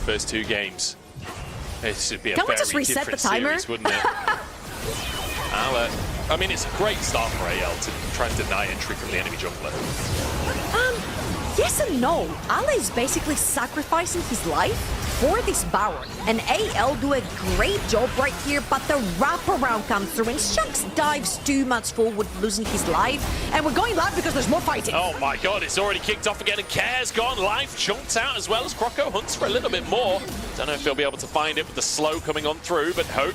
first 2 games. It should be a Can we very just reset different the timer? series, wouldn't it? I mean, it's a great start for AL to try and deny entry from the enemy jungler. Yes and no. Ale is basically sacrificing his life for this Baron. And AL do a great job right here, but the wraparound comes through and Shanks dives too much forward, losing his life. And we're going live because there's more fighting. Oh my god, it's already kicked off again and Care's gone. Life chunked out as well as Croco hunts for a little bit more. Don't know if he'll be able to find it with the slow coming on through, but Hope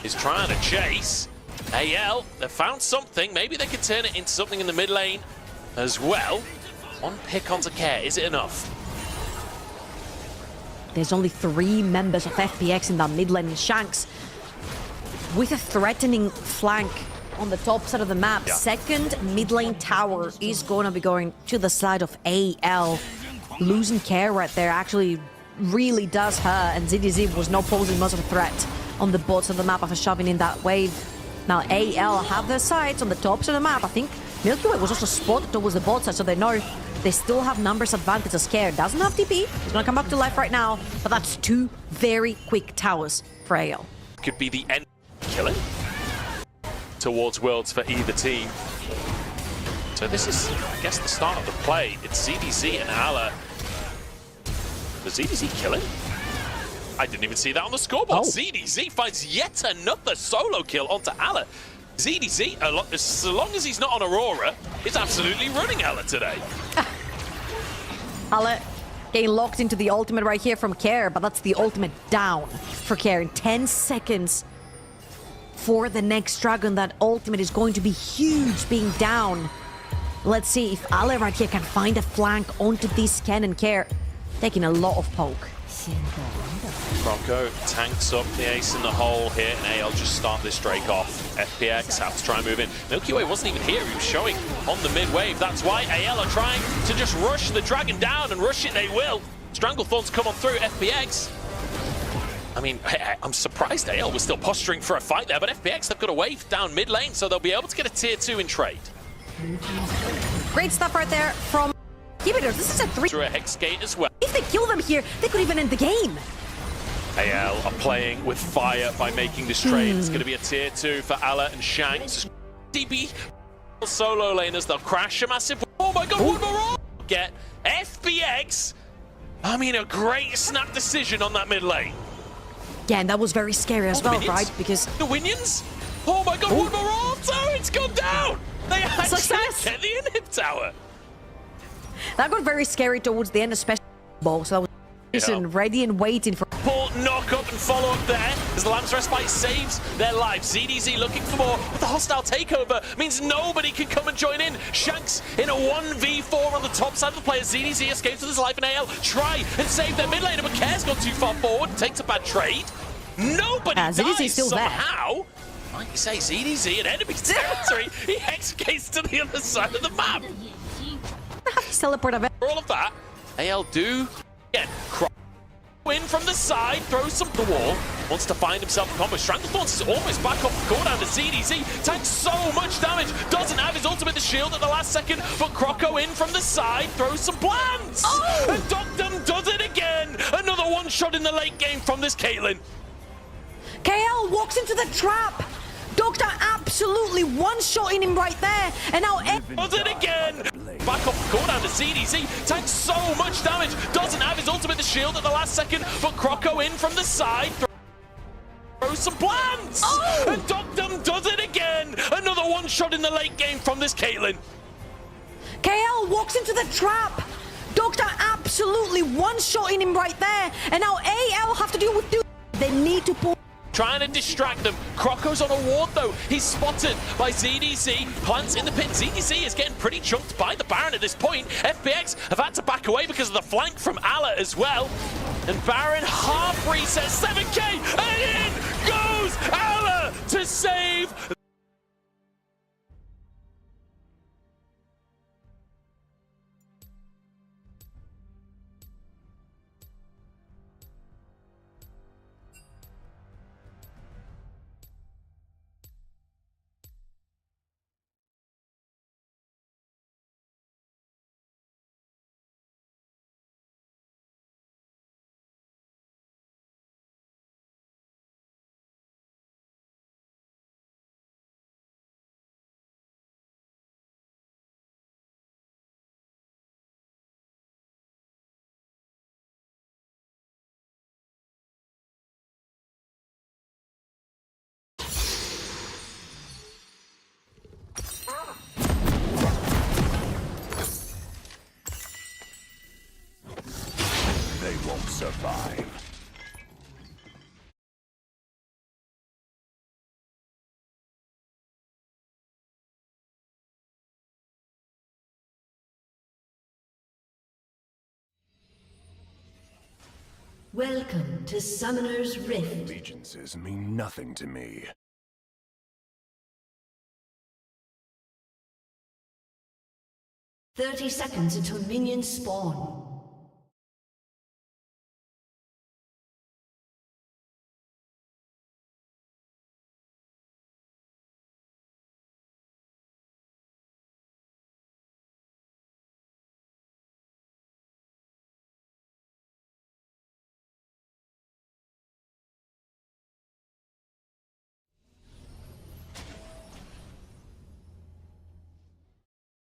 is trying to chase. AL, they've found something. Maybe they could turn it into something in the mid lane as well. One pick onto Care, is it enough? There's only 3 members of FPX in that mid lane, and Shanks with a threatening flank on the top side of the map. Yeah. Second mid lane tower is going to be going to the side of AL. Losing Care right there actually really does hurt, and ZDZ was not posing much of a threat on the bot side of the map after shoving in that wave. Now AL have their sights on the top side of the map. I think Milky Way was also spotted towards the bot side, so they know they still have numbers advantage as Care doesn't have TP. He's gonna come back to life right now, but that's 2 very quick towers for AL. Could be the end killing towards Worlds for either team. So this is, I guess, the start of the play. It's ZDZ and Ala. The ZDZ killing? I didn't even see that on the scoreboard. Oh. ZDZ finds yet another solo kill onto Ala. ZDZ, as long as he's not on Aurora, is absolutely running Ala today. Ale getting locked into the ultimate right here from Care, but that's the ultimate down for Care in 10 seconds. For the next dragon, that ultimate is going to be huge being down. Let's see if Ale right here can find a flank onto this Cannon. Care taking a lot of poke. Croco tanks up the ace in the hole here, and AL just start this Drake off. FPX have to try and move in. Milky Way wasn't even here, he was showing on the mid wave. That's why AL are trying to just rush the dragon down, and rush it they will. Stranglethorns come on through, FPX. I mean, I'm surprised AL was still posturing for a fight there, but FPX, they've got a wave down mid lane, so they'll be able to get a tier 2 in trade. Great stuff right there from Inhibitors. This is a 3. Through a Hex Gate as well. If they kill them here, they could even end the game. AL are playing with fire by making this trade. It's going to be a tier 2 for Ala and Shanks. DB solo laners, they'll crash a massive... Oh my god, one more! Get FPX. I mean, a great snap decision on that mid lane. Yeah, and that was very scary as well, minions? right? Because... The Winions? Oh my god, one more off! Oh, it's gone down! They actually Success! get the inhib tower. That got very scary towards the end, especially ball, so that was ready and waiting for... Knock up and follow up there as the Lamb's Respite saves their lives. ZDZ looking for more, but the hostile takeover means nobody can come and join in. Shanks in a 1v4 on the top side of the player. ZDZ escapes with his life, and AL try and save their mid laner, but Care's gone too far forward, takes a bad trade. Nobody dies still somehow. There. Like you say, ZDZ in enemy territory, he escapes to the other side of the map. Teleport of it. For all of that, AL do get in from the side, throws some to the wall, wants to find himself a combo. Stranglethorns is almost back off the cooldown to ZDZ, tanks so much damage, doesn't have his ultimate, the shield at the last second, but Croco in from the side, throws some plants! Oh! And Doctum does it again! Another one shot in the late game from this Caitlyn. KL walks into the trap! Doctor absolutely one-shotting him right there, and now... Does it again! Back off the cooldown to ZDZ, tanks so much damage, doesn't have his ultimate, the shield at the last second, but Croco in from the side, throws some plants! Oh! And Doctum does it again! Another one shot in the late game from this Caitlyn. KL walks into the trap! Doctor absolutely one-shotting him right there, and now AL have to deal with... They need to pull... Trying to distract them. Croco's on a ward though. He's spotted by ZDZ. Plants in the pit. ZDZ is getting pretty chunked by the Baron at this point. FPX have had to back away because of the flank from Ala as well. And Baron half resets 7k, and in goes Ala to save survive. Welcome to Summoner's Rift. Allegiances mean nothing to me. "30 seconds until minions spawn.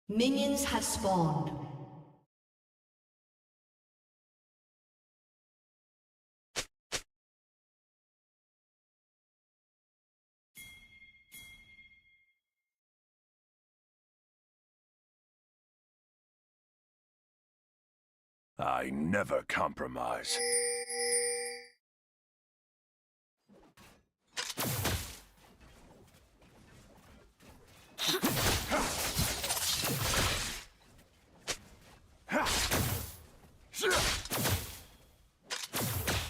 Minions have spawned. I never compromise.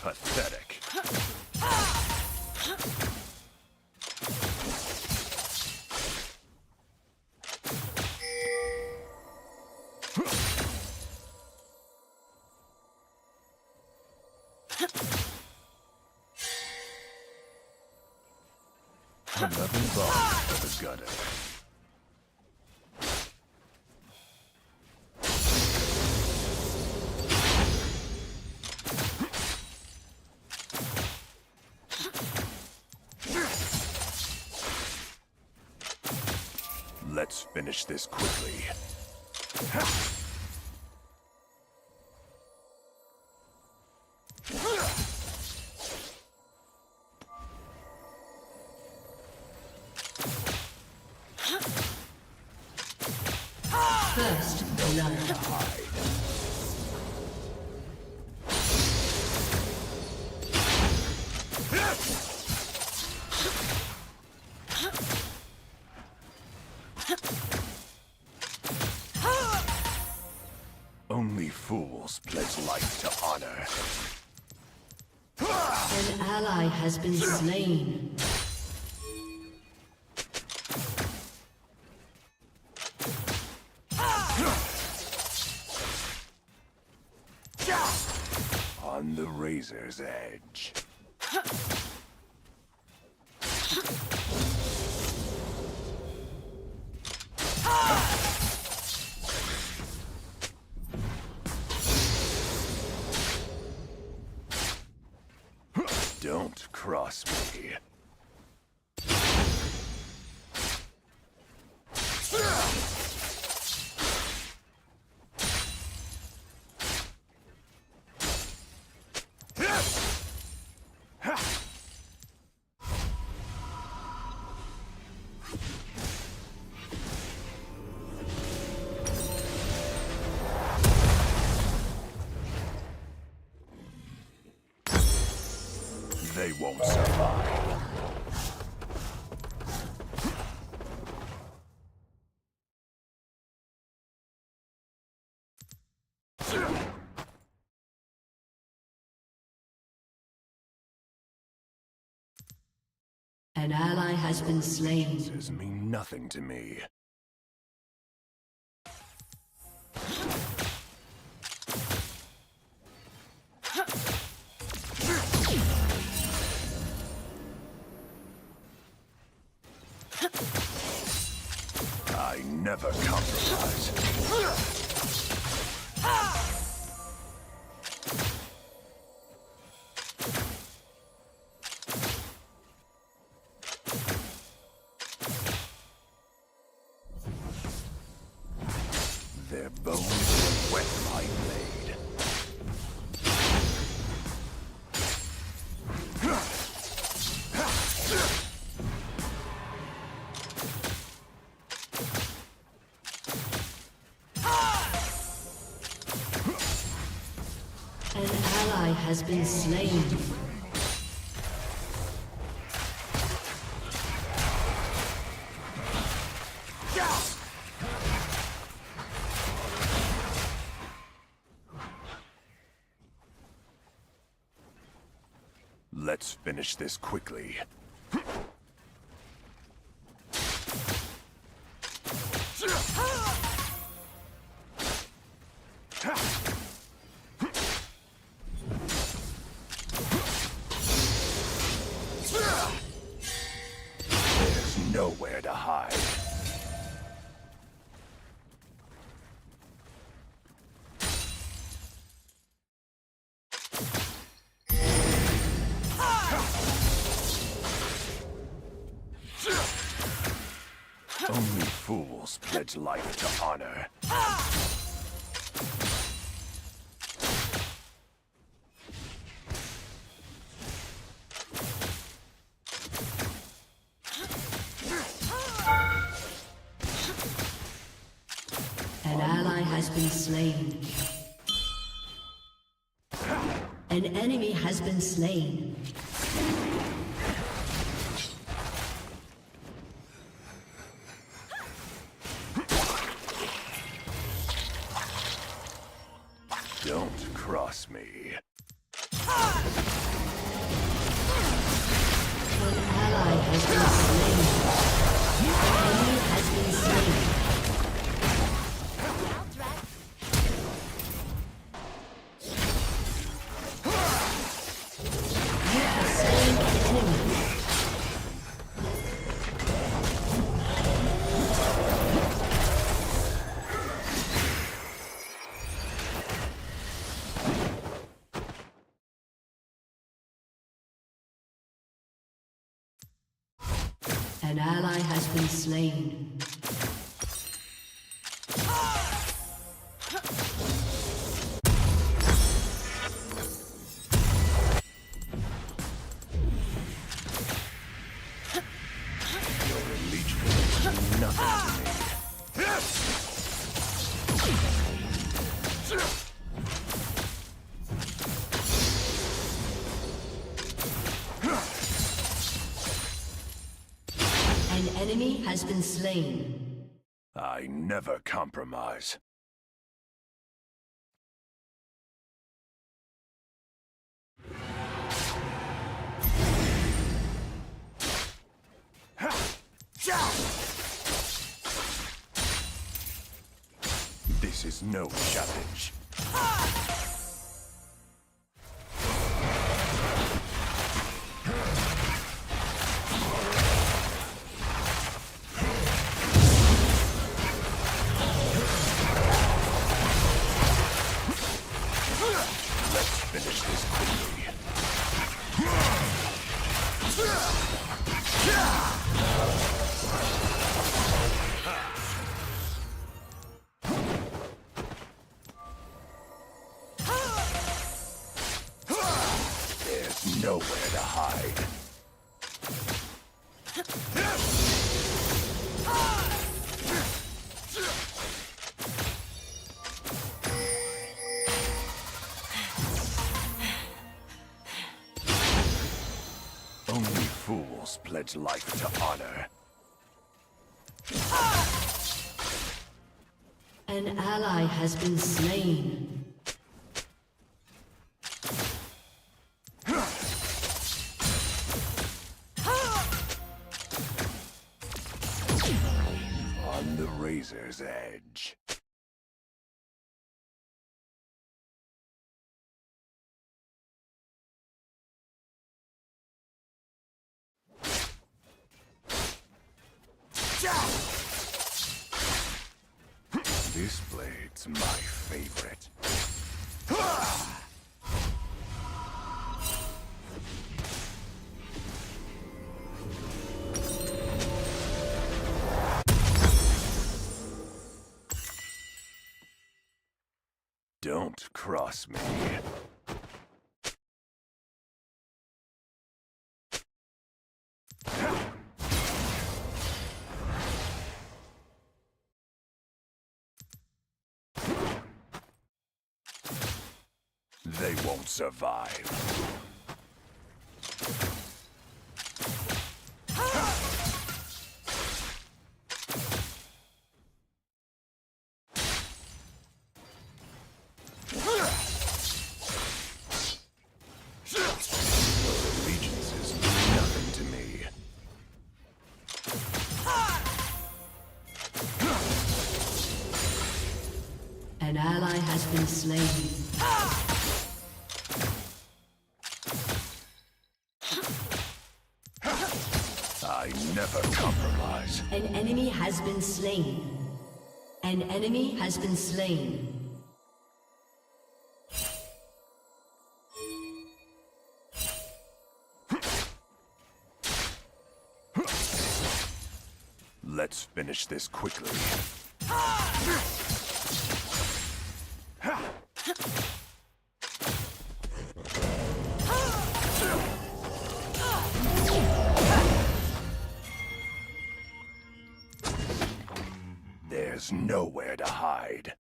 Pathetic. Another bomb for the gutter. Let's finish this quickly. First blood. Only fools pledge life to honor. An ally has been slain. On the razor's edge. Don't cross me. They won't survive. An ally has been slain. This mean nothing to me. I never compromise. Their bones will wet my blade. An ally has been slain. Let's finish this quickly. There's nowhere to hide. Only fools pledge life to honor. An ally has been slain. An enemy has been slain. Don't cross me. An ally has been slain. An enemy has been slain. You have slain an enemy. An ally has been slain. Your allegiance means nothing to me. An enemy has been slain. I never compromise. This is no challenge. Let's finish this quickly. There's nowhere to hide. Only fools pledge life to honor. An ally has been slain. On the razor's edge. This blade's my favorite. Don't cross me. They won't survive. Allegiances mean nothing to me. An ally has been slain. I never compromise. An enemy has been slain. An enemy has been slain. Let's finish this quickly. There's nowhere to hide.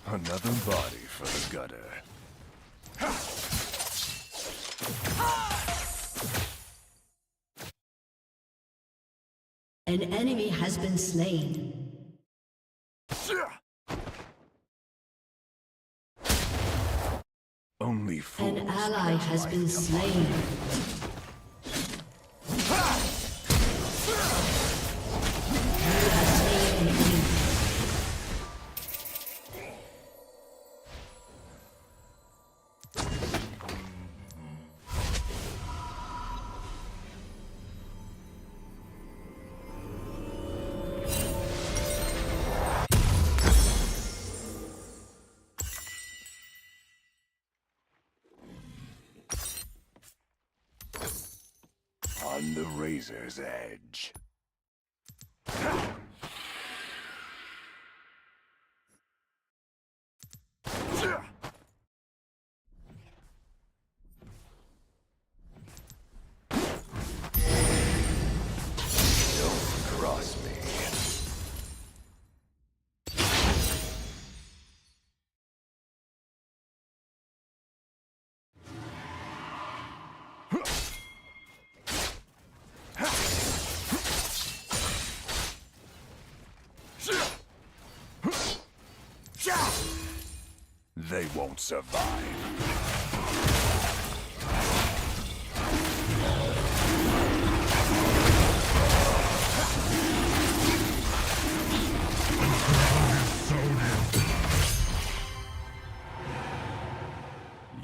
Another body for the gutter. An enemy has been slain. Only fools. An ally pledge has life been to slain. You have slain an enemy. On the razor's edge. Don't cross me. They won't survive.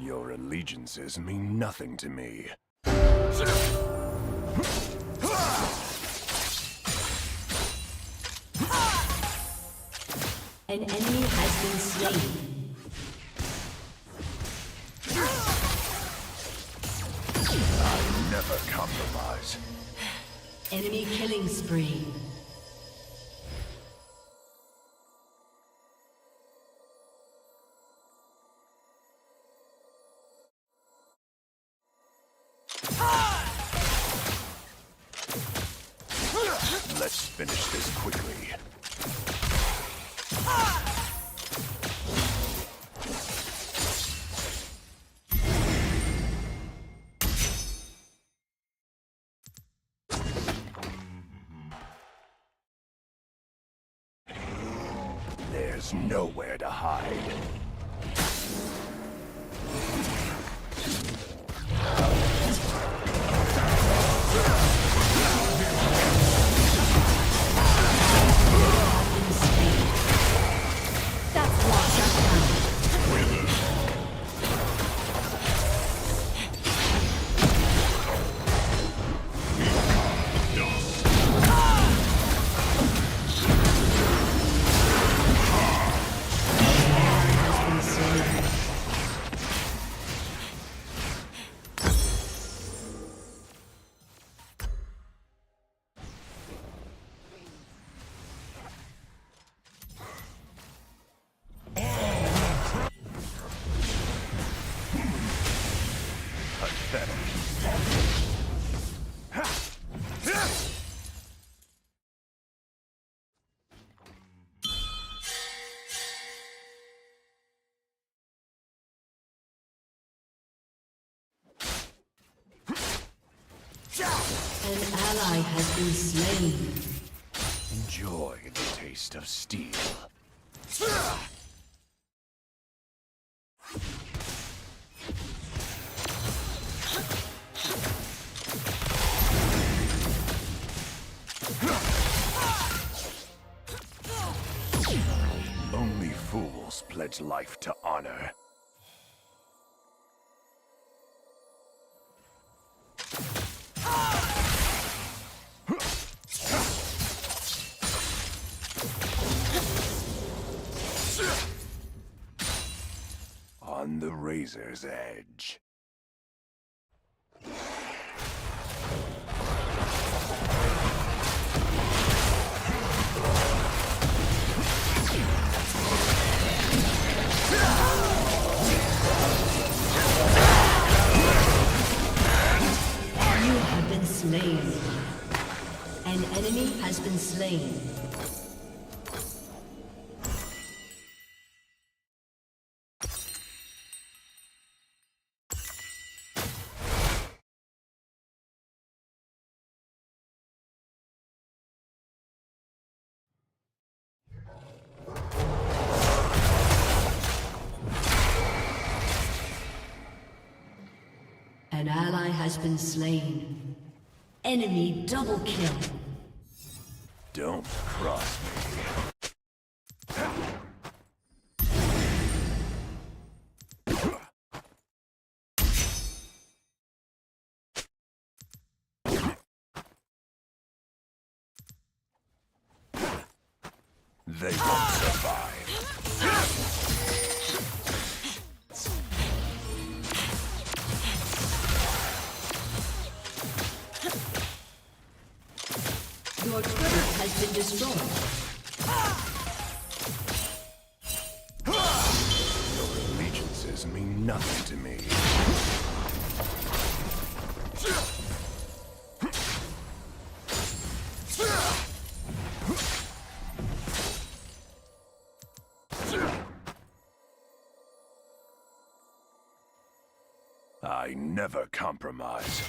Your allegiances mean nothing to me. An enemy has been slain. I never compromise. Enemy killing spree. Let's finish this quickly. There's nowhere to hide. That's one. Pathetic. An ally has been slain. Enjoy the taste of steel. Only fools pledge life to honor. On the razor's edge. You have been slain. An enemy has been slain. An ally has been slain. Enemy double kill. Don't cross me. They won't survive. Your turret has been destroyed. Your allegiances mean nothing to me. I never compromise.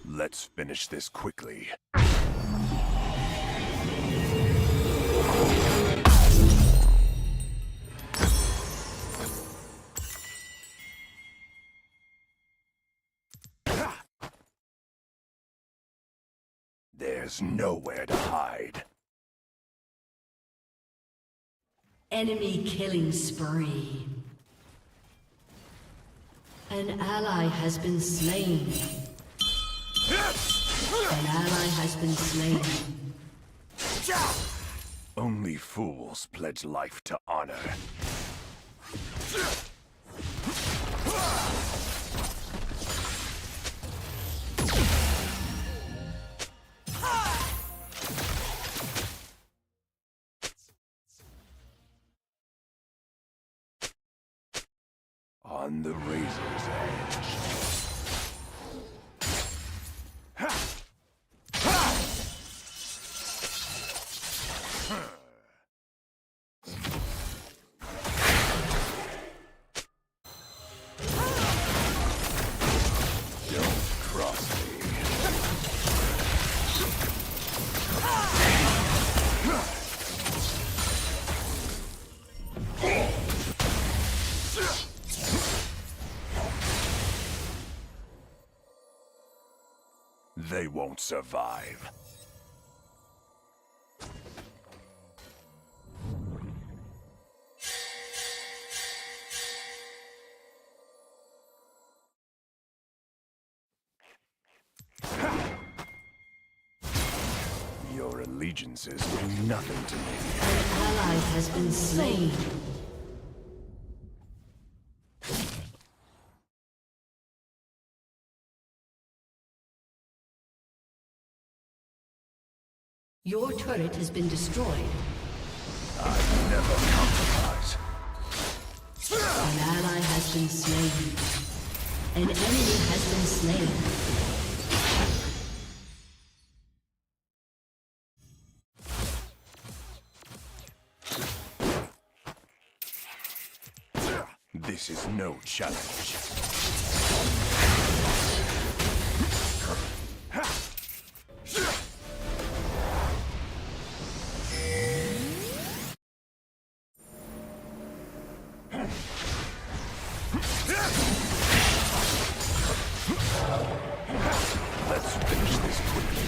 Let's finish this quickly. There's nowhere to hide. Enemy killing spree. An ally has been slain. An ally has been slain. Only fools pledge life to honor. On the razor's edge. Don't cross me. They won't survive. Your allegiances mean nothing to me. An ally has been slain. Your turret has been destroyed. I never compromise. An ally has been slain. An enemy has been slain. This is no challenge. Let's finish this quickly.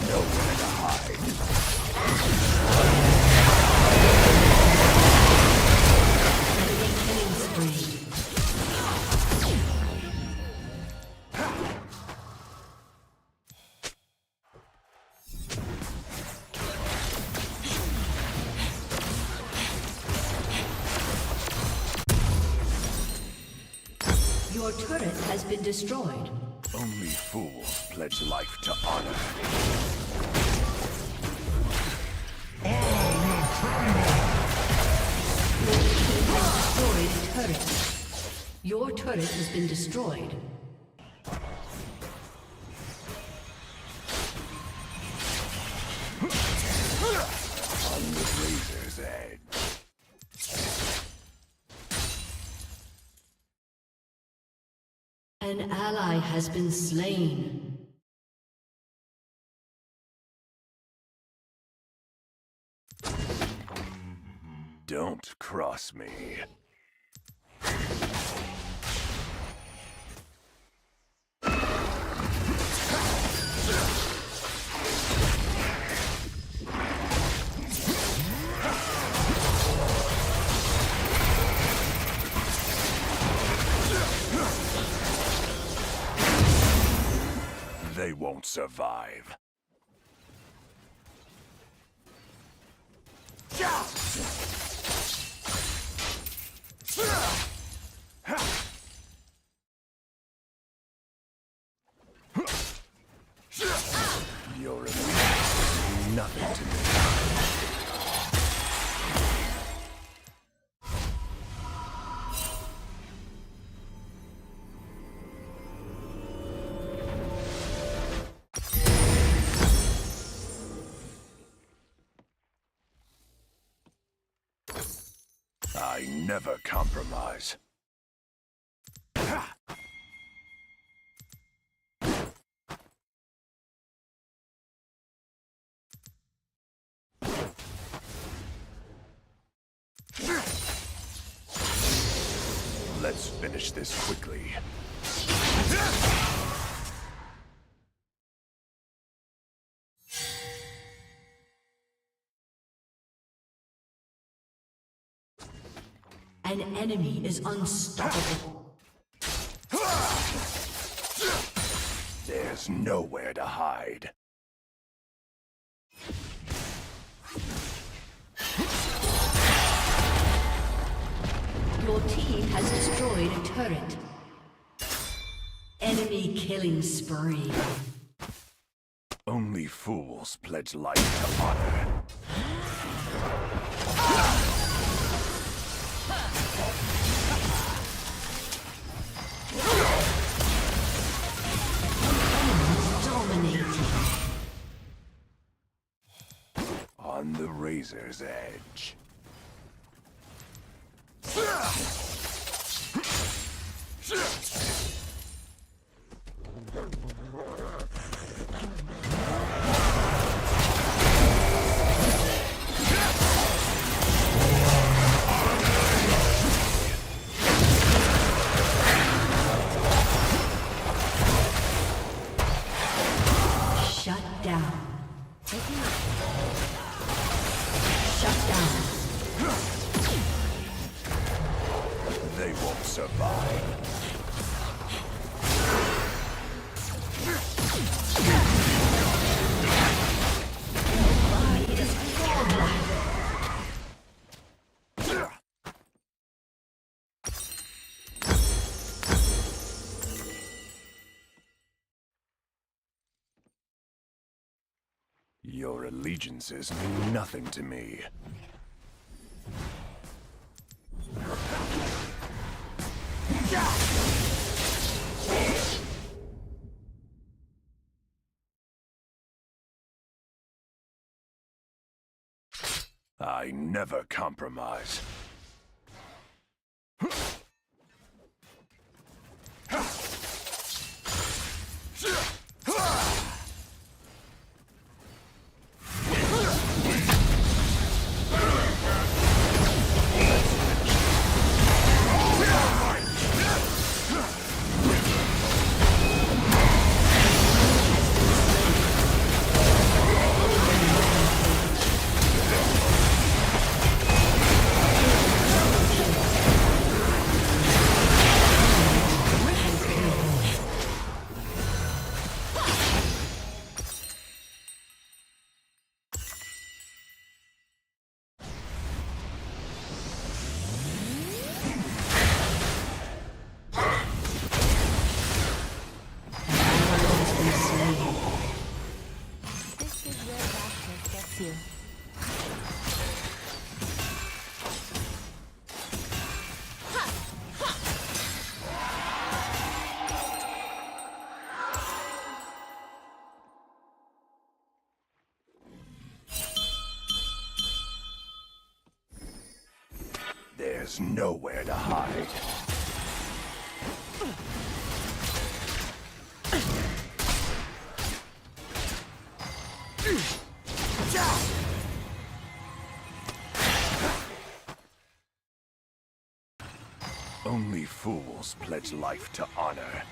Nowhere to hide. Killing spree. Your turret has been destroyed. Only fools pledge life to honor. Destroyed turret. Your turret has been destroyed. On the razor's edge. An ally has been slain. Don't cross me. They won't survive. You're nothing to me. I never compromise. Let's finish this quickly. An enemy is unstoppable. There's nowhere to hide. Your team has destroyed a turret. Enemy killing spree. Only fools pledge life to honor. Dominating. On the razor's edge. Shut down. Shut down. They won't survive. Your allegiances mean nothing to me. I never compromise. This is where darkness gets you. There's nowhere to hide. Only fools pledge life to honor.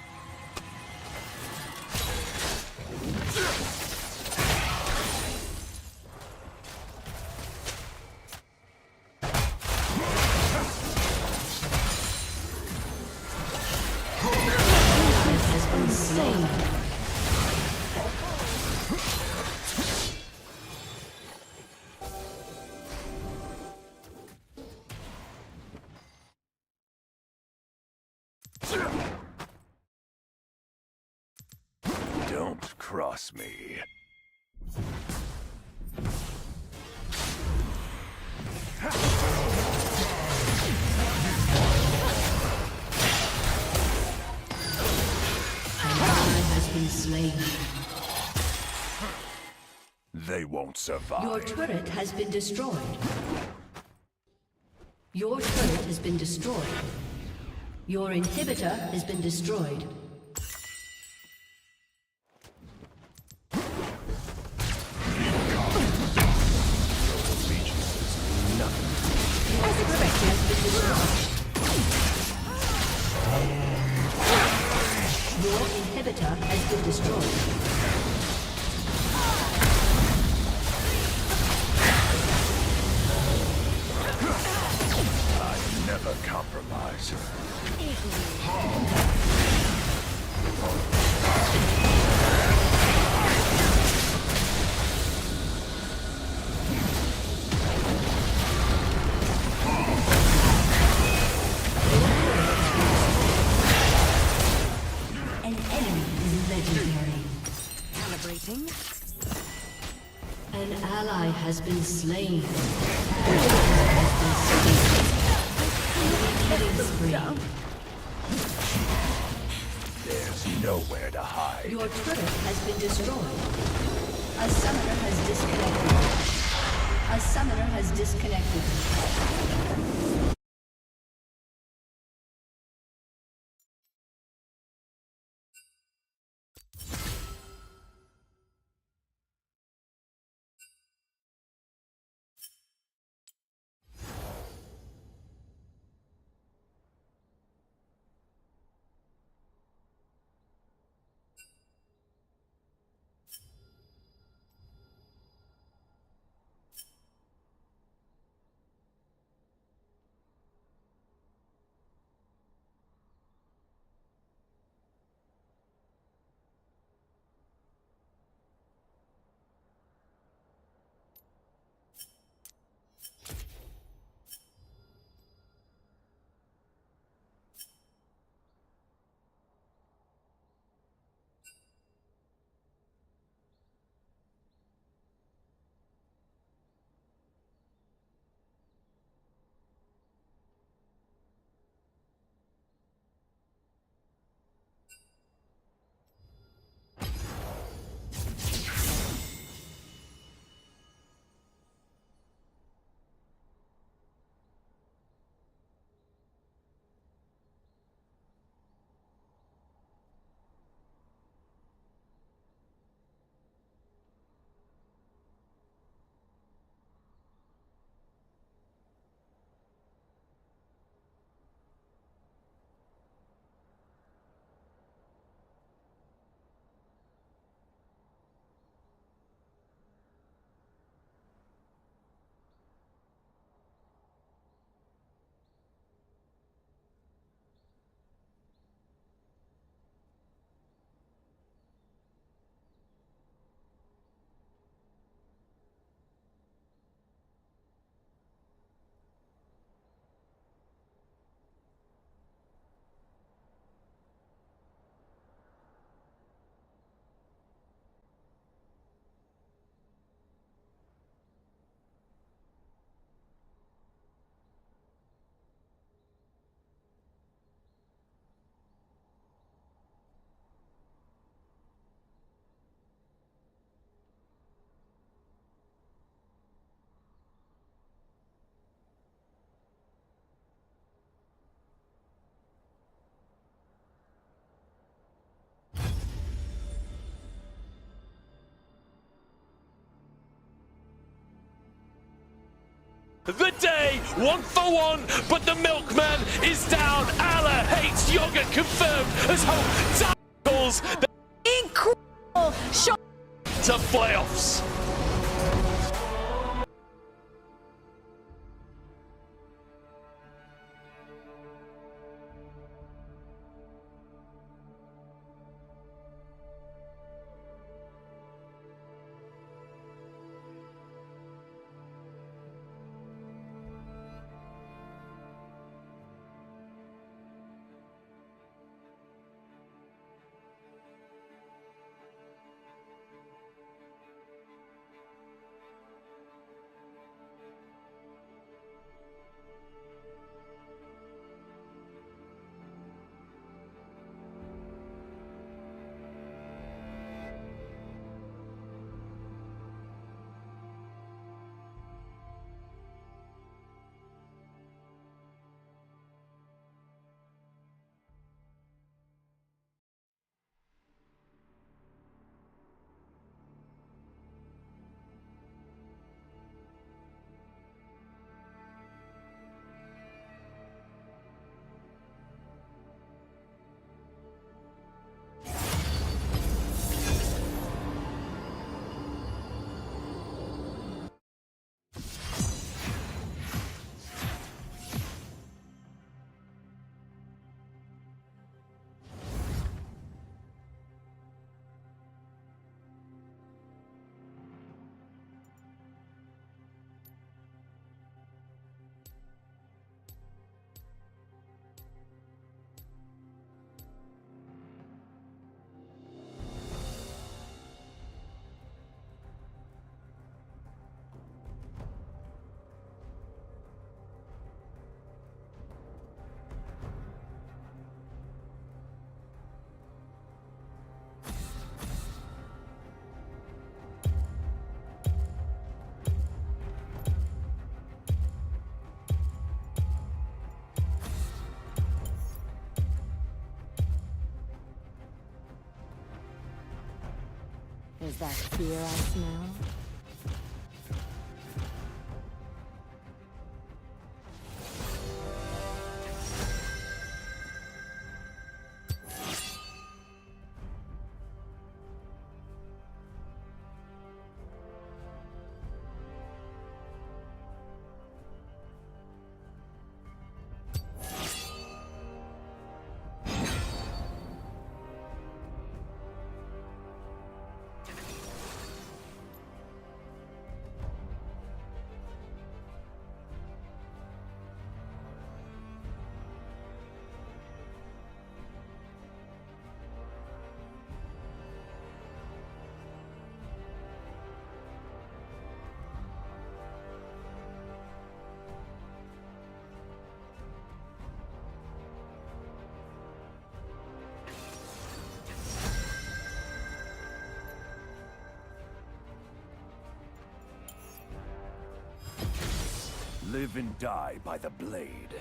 Has been slain. Don't cross me. An ally has been slain. They won't survive. Your turret has been destroyed. Your turret has been destroyed. Your inhibitor has been destroyed. As expected. Your inhibitor has been destroyed. I never compromise. An enemy is legendary. Calibrating. An ally has been slain. Killing spree. There's nowhere to hide. Your turret has been destroyed. A summoner has disconnected. A summoner has disconnected. The day, 1-for-1, but the milkman is down. Allah hates yogurt confirmed as Hope tackles the Incredible shot. to playoffs. Is that fear I smell? Live and die by the blade.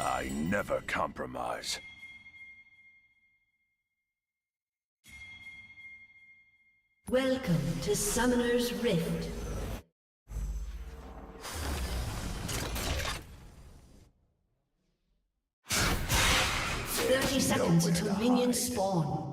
I never compromise. Welcome to Summoner's Rift. Seconds until minions spawn.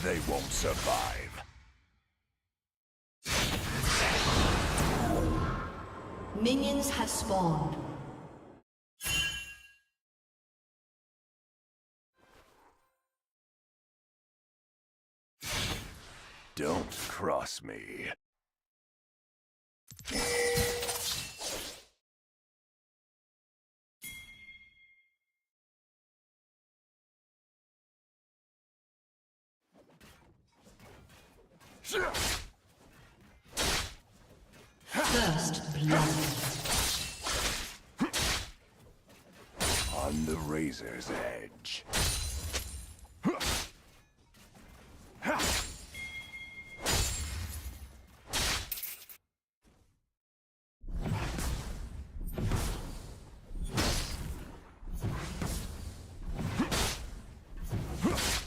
They won't survive. Minions have spawned. Don't cross me. First blood. On the razor's edge.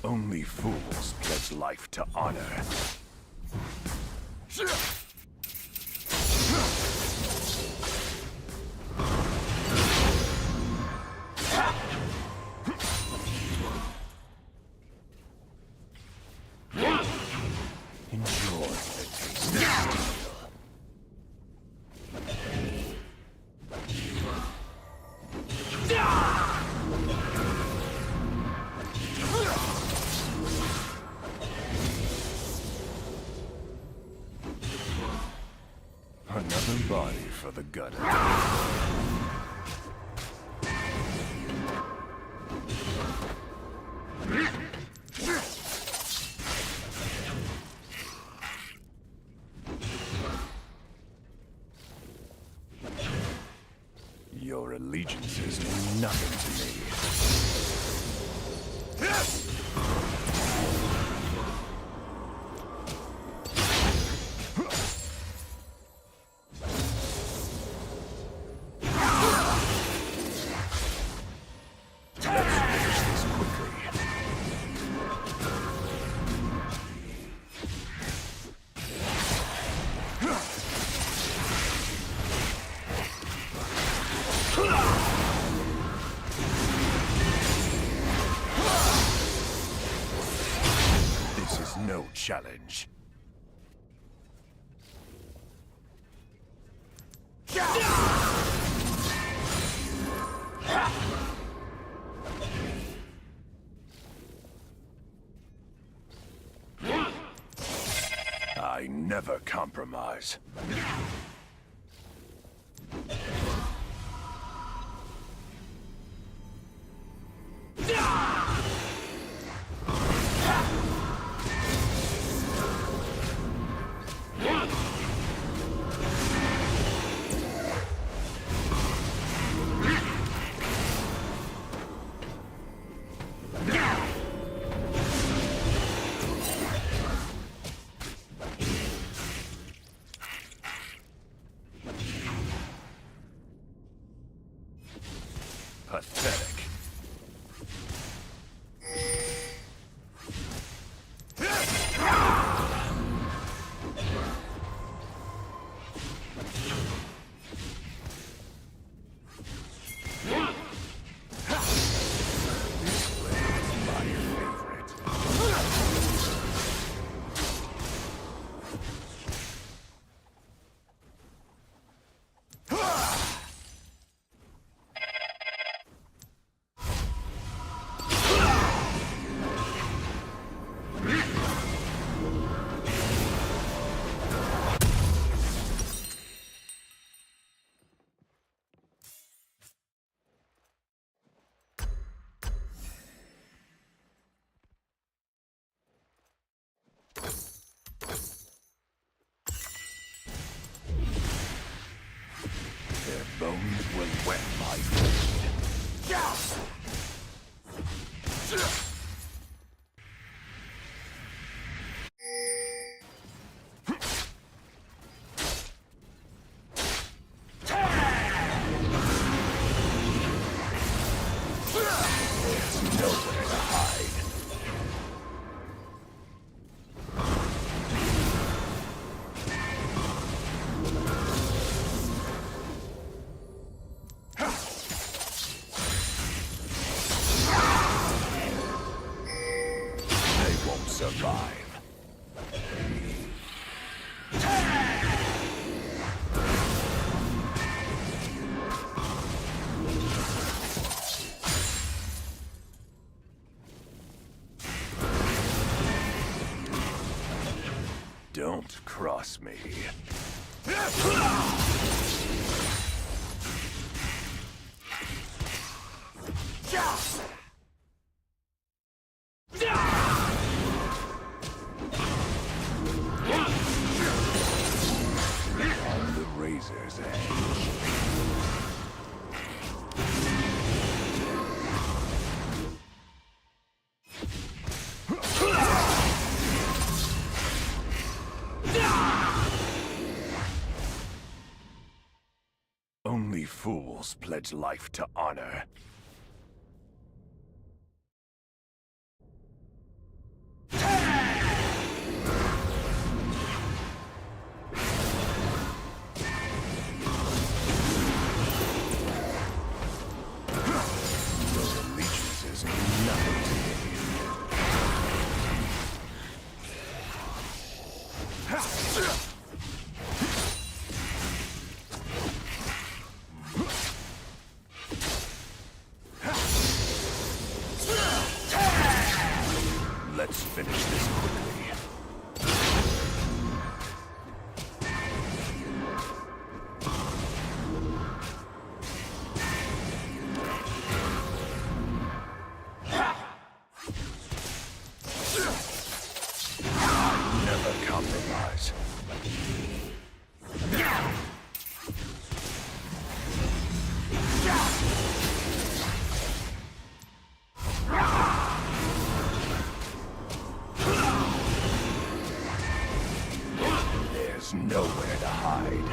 Only fools pledge life to honor. Enjoy the taste of steel. Another body for the gutter. Your allegiances mean nothing to me. No challenge. I never compromise. bone will wet my blade. There's nowhere to hide. They won't survive. Don't cross me. On the razor's edge. Only fools pledge life to honor. Your allegiances mean nothing to me. Let's finish this quickly. I never compromise. There's nowhere to hide.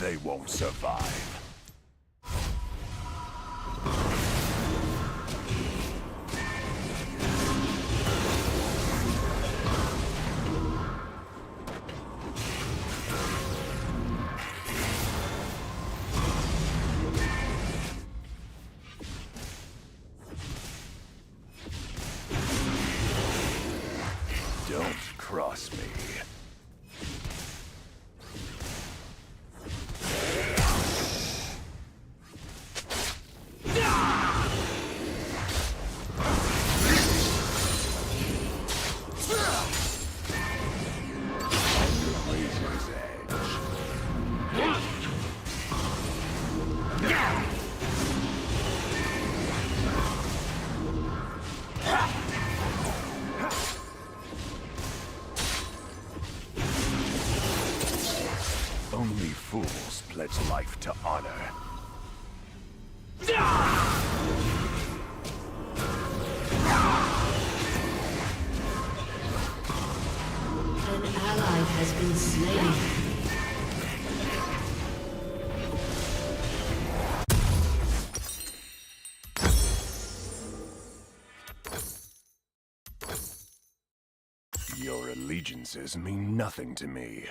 They won't survive. Don't cross me. On the razor's edge. Only fools pledge life to honor. An ally has been slain. Your allegiances mean nothing to me.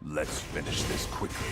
Let's finish this quickly.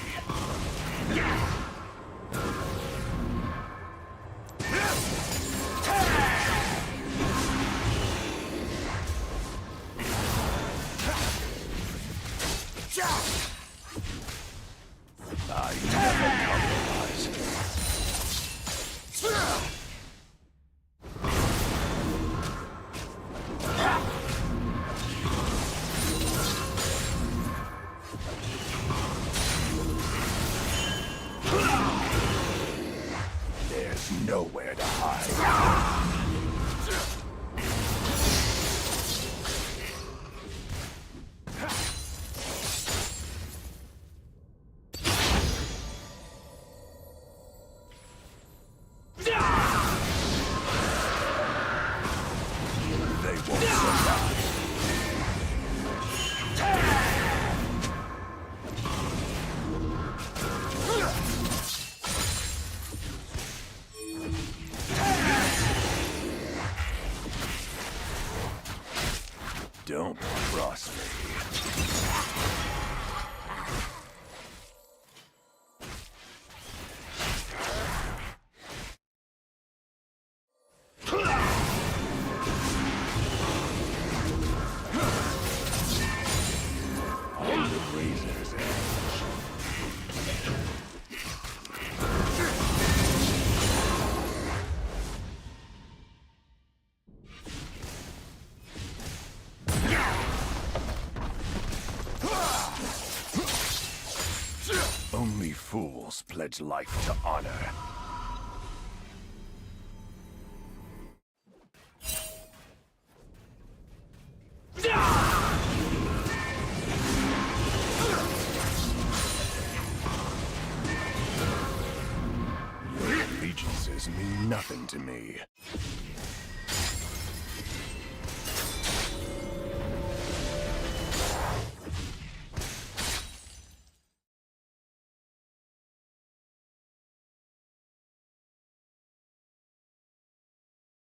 nowhere to hide. They won't survive. Don't cross me. On the razor's edge. Only fools pledge life to honor. Allegiances mean nothing to me.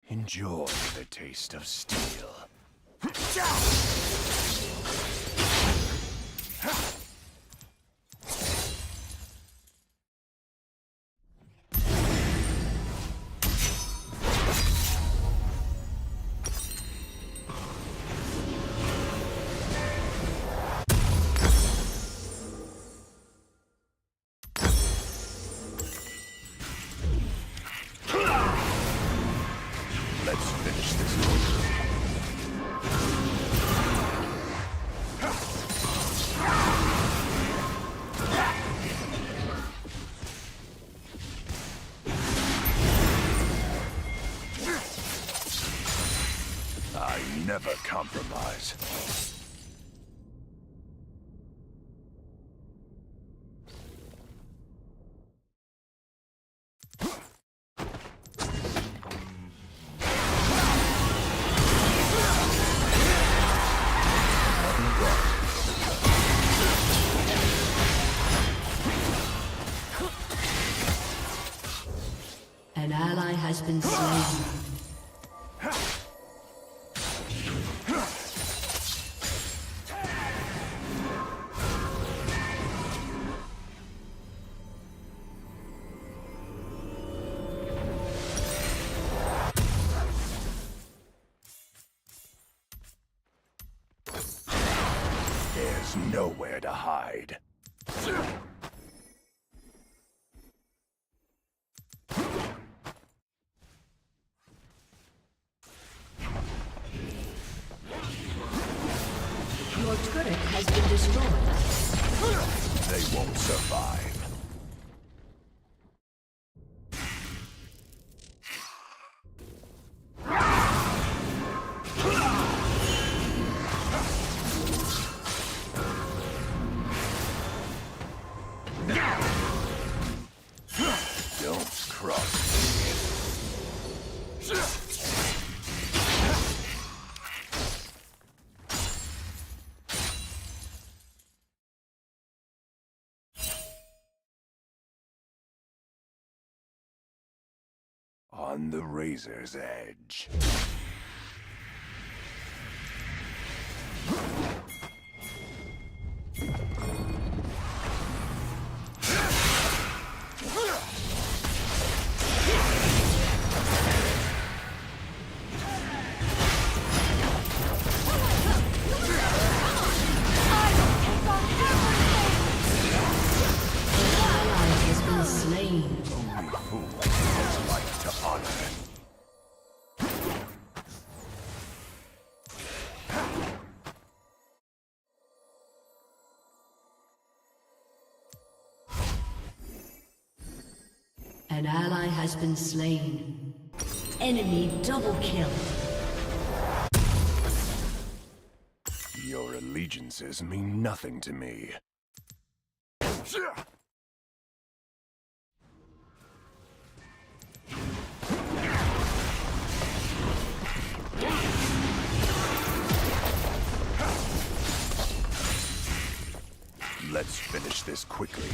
Enjoy the taste of steel. Let's finish this one. I never compromise. An ally has been slain. There's nowhere to hide. Your turret has been destroyed. They won't survive. Don't cross me. On the razor's edge. Only fools pledge life to honor. An ally has been slain. Enemy double kill. Your allegiances mean nothing to me. Let's finish this quickly.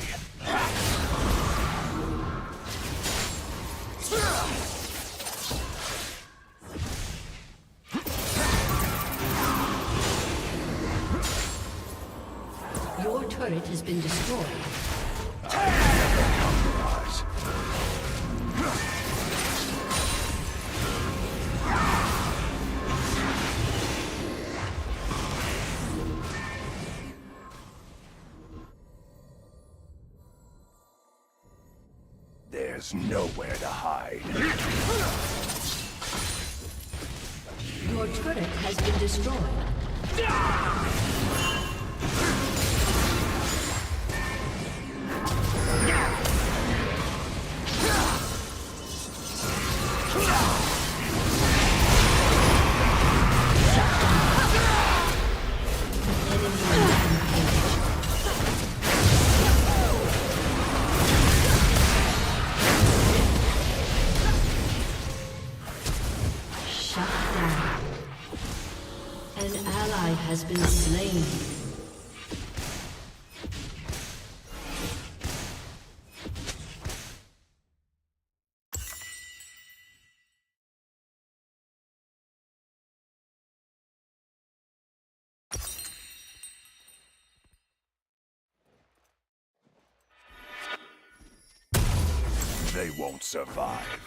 Your turret has been destroyed. Compromise. There's nowhere to hide. Your turret has been destroyed. Shut down. An ally has been slain. They won't survive.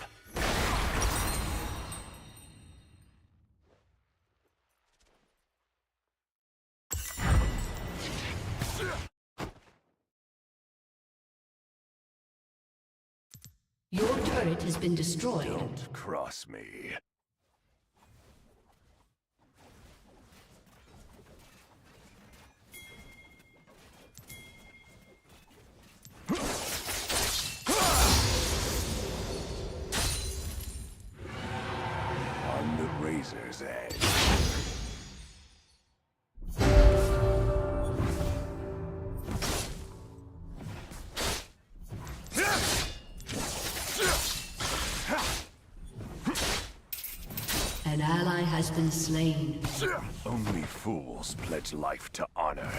Your turret has been destroyed. Don't cross me. On the razor's edge. An ally has been slain. Only fools pledge life to honor.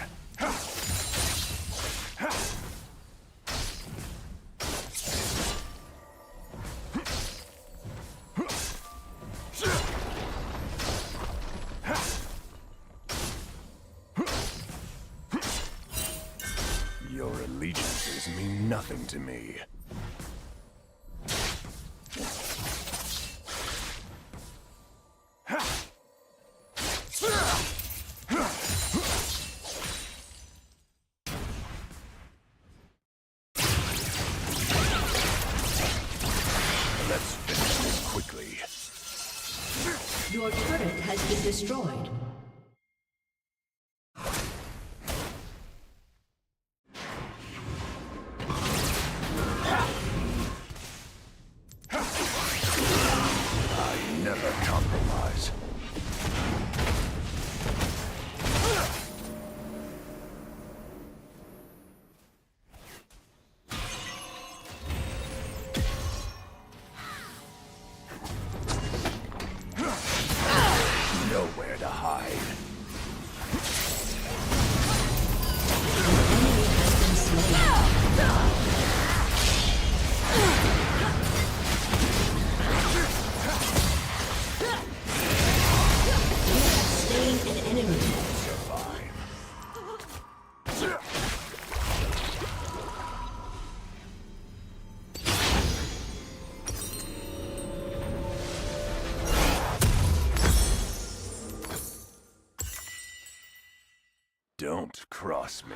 Your allegiances mean nothing to me. Let's finish this quickly. Your turret has been destroyed. I never compromise. Nowhere to hide. Slain an enemy. Survive. Don't cross me.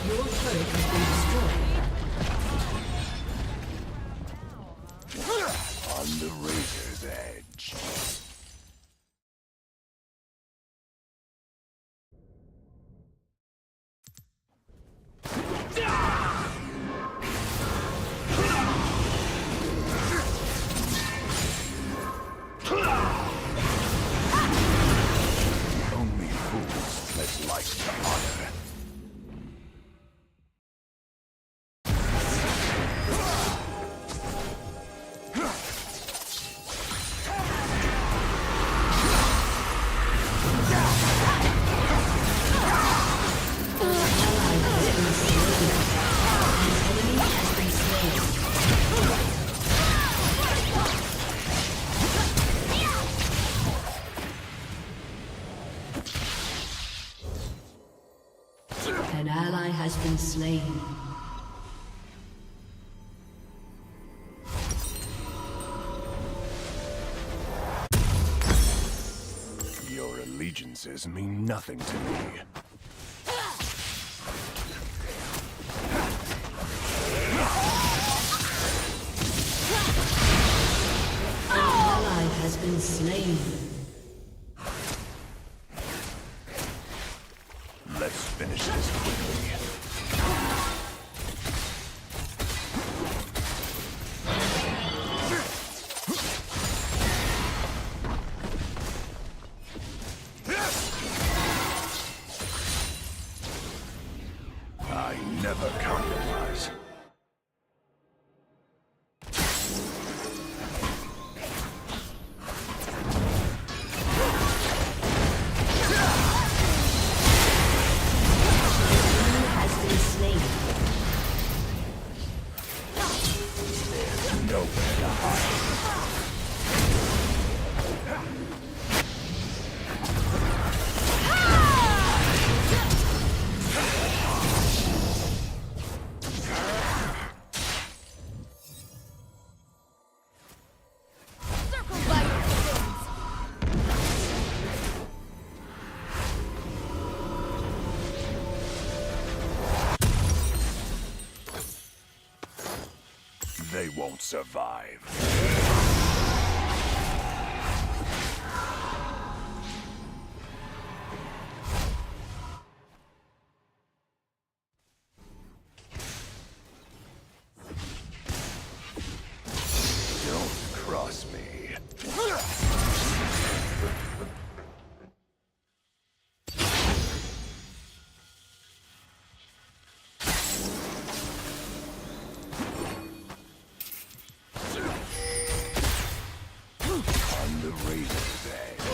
Your turret has been destroyed. On the razor's edge. allegiances mean nothing to me. An ally has been slain. Let's finish this quickly. I never compromise. Nowhere to hide. They won't survive. Don't cross me. On the razor's edge.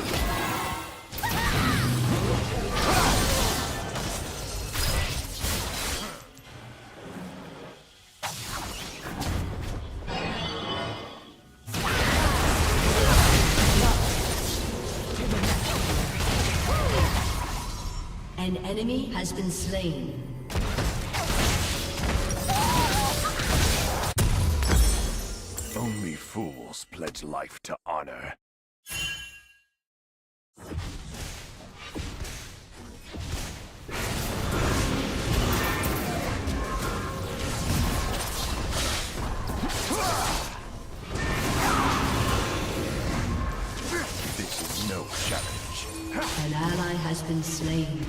An enemy has been slain. Only fools pledge life to honor. This is no challenge. An ally has been slain.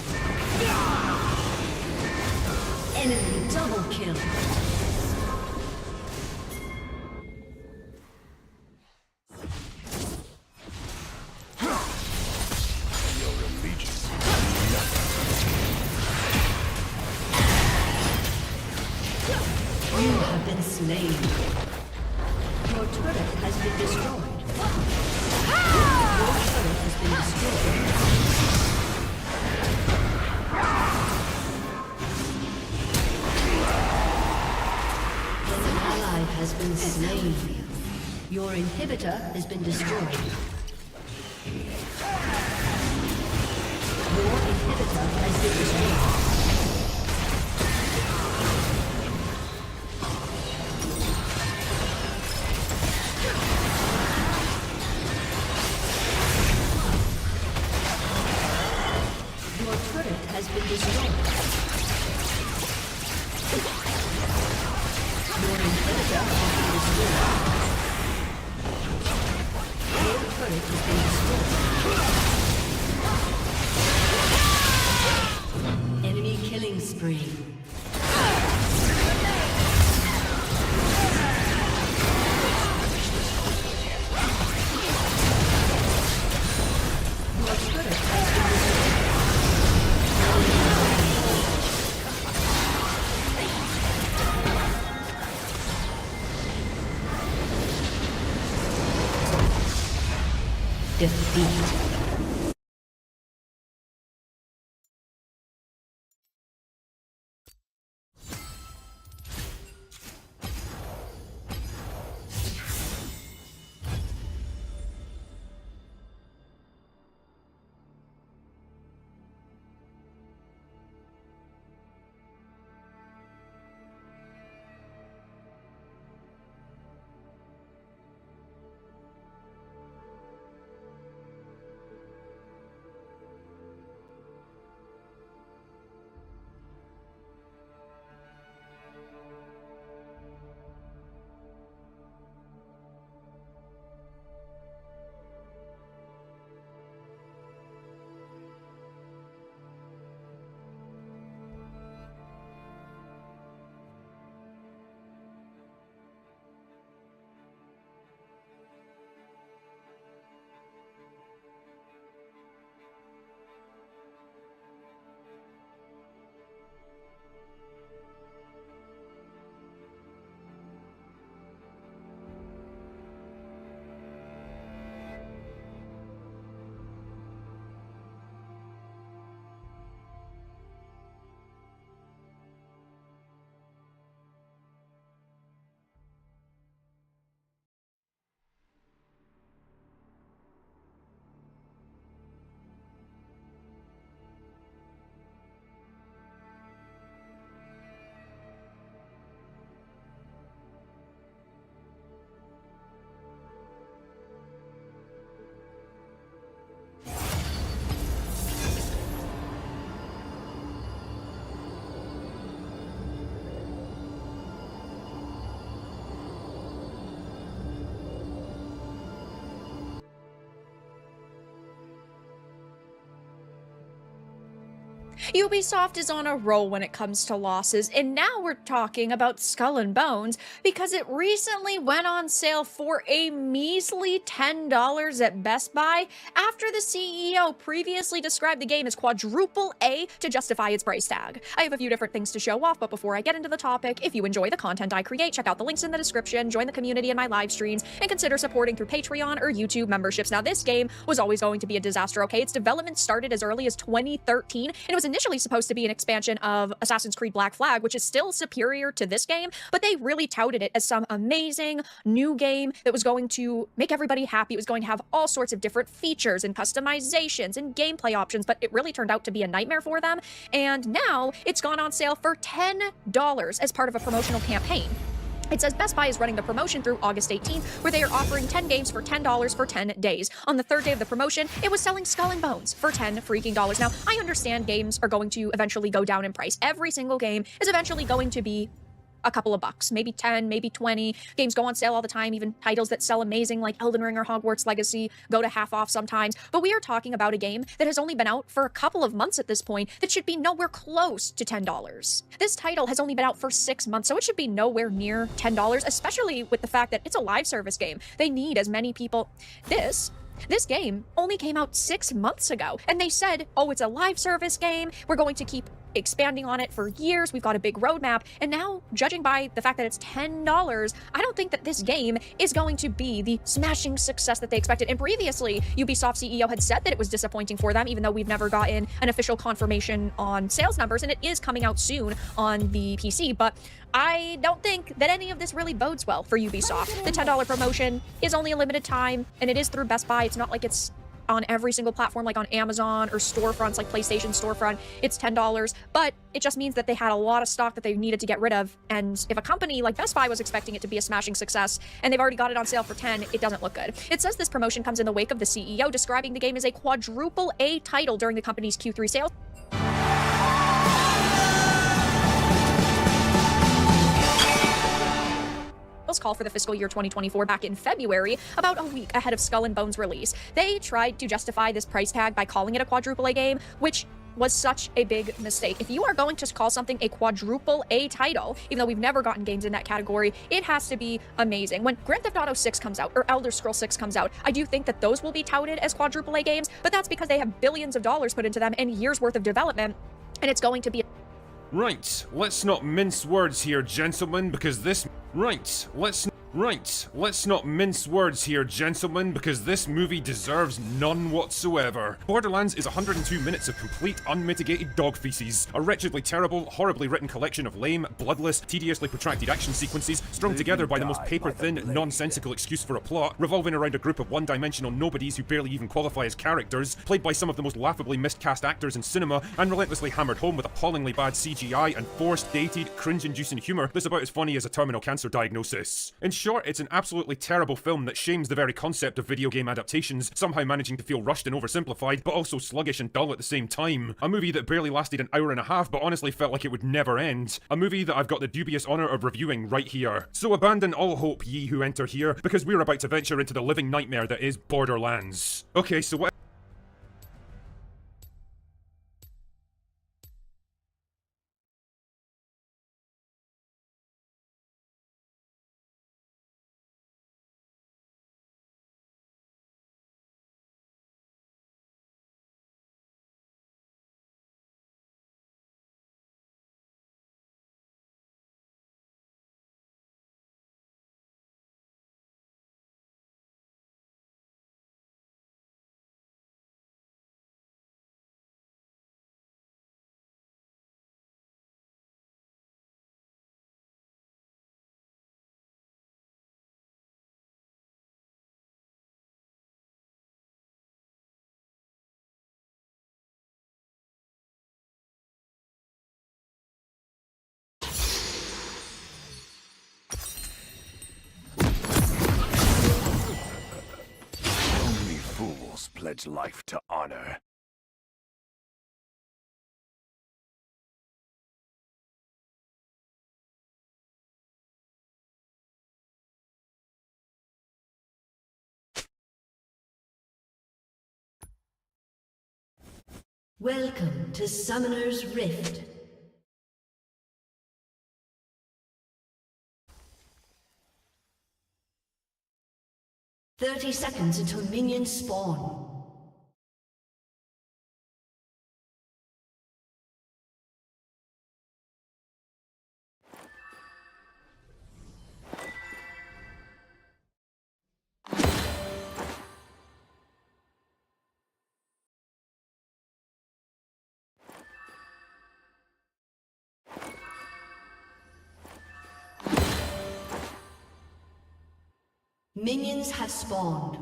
Enemy double kill. Your allegiance means nothing. You have been slain. Your turret has been destroyed. Your turret has been destroyed. An ally has been slain. Your inhibitor has been destroyed. Your inhibitor has been destroyed. Your turret has been destroyed. Your inhibitor has been destroyed. Your turret has been destroyed. Enemy killing spree. Your turret has been defeat. Ubisoft is on a roll when it comes to losses, and now we're talking about Skull and Bones because it recently went on sale for a measly $10 at Best Buy after the CEO previously described the game as quadruple A to justify its price tag. I have a few different things to show off, but before I get into the topic, if you enjoy the content I create, check out the links in the description, join the community in my live streams, and consider supporting through Patreon or YouTube memberships. Now, this game was always going to be a disaster, okay? Its development started as early as 2013, and it was initially supposed to be an expansion of Assassin's Creed Black Flag, which is still superior to this game, but they really touted it as some amazing new game that was going to make everybody happy. It was going to have all sorts of different features and customizations and gameplay options, but it really turned out to be a nightmare for them. And now it's gone on sale for $10 as part of a promotional campaign. It says Best Buy is running the promotion through August 18th, where they are offering 10 games for $10 for 10 days. On the third day of the promotion, it was selling Skull and Bones for $10 freaking dollars. Now, I understand games are going to eventually go down in price. Every single game is eventually going to be a couple of bucks, maybe 10, maybe 20. Games go on sale all the time. Even titles that sell amazing like Elden Ring or Hogwarts Legacy go to half off sometimes. But we are talking about a game that has only been out for a couple of months at this point that should be nowhere close to $10. This title has only been out for 6 months, so it should be nowhere near $10, especially with the fact that it's a live service game. They need as many people. This game only came out 6 months ago, and they said, oh, it's a live service game. We're going to keep expanding on it for years. We've got a big roadmap. And now, judging by the fact that it's $10, I don't think that this game is going to be the smashing success that they expected. And previously, Ubisoft CEO had said that it was disappointing for them, even though we've never gotten an official confirmation on sales numbers, and it is coming out soon on the PC. But I don't think that any of this really bodes well for Ubisoft. The $10 promotion is only a limited time, and it is through Best Buy. It's not like it's on every single platform like on Amazon or storefronts like PlayStation Storefront. It's $10, but it just means that they had a lot of stock that they needed to get rid of. And if a company like Best Buy was expecting it to be a smashing success and they've already got it on sale for 10, it doesn't look good. It says this promotion comes in the wake of the CEO describing the game as a quadruple A title during the company's Q3 sales call for the fiscal year 2024 back in February, about a week ahead of Skull and Bones release. They tried to justify this price tag by calling it a quadruple A game, which was such a big mistake. If you are going to call something a quadruple A title, even though we've never gotten games in that category, it has to be amazing. When Grand Theft Auto 6 comes out, or Elder Scrolls 6 comes out, I do think that those will be touted as quadruple A games, but that's because they have billions of dollars put into them and years worth of development, and it's going to be Right, let's not mince words here, gentlemen, because this... let's not mince words here, gentlemen, because this movie deserves none whatsoever. Borderlands is 102 minutes of complete, unmitigated dog feces. A wretchedly terrible, horribly written collection of lame, bloodless, tediously protracted action sequences strung together by the most paper-thin, nonsensical excuse for a plot, revolving around a group of one-dimensional nobodies who barely even qualify as characters, played by some of the most laughably miscast actors in cinema, and relentlessly hammered home with appallingly bad CGI and forced, dated, cringe-inducing humour that's about as funny as a terminal cancer diagnosis. In short, it's an absolutely terrible film that shames the very concept of video game adaptations, somehow managing to feel rushed and oversimplified, but also sluggish and dull at the same time. A movie that barely lasted an hour and a half, but honestly felt like it would never end. A movie that I've got the dubious honour of reviewing right here. So abandon all hope, ye who enter here, because we're about to venture into the living nightmare that is Borderlands. Okay, so what... Only fools pledge life to honor. Welcome to Summoner's Rift. "30 seconds until minions spawn. Minions have spawned.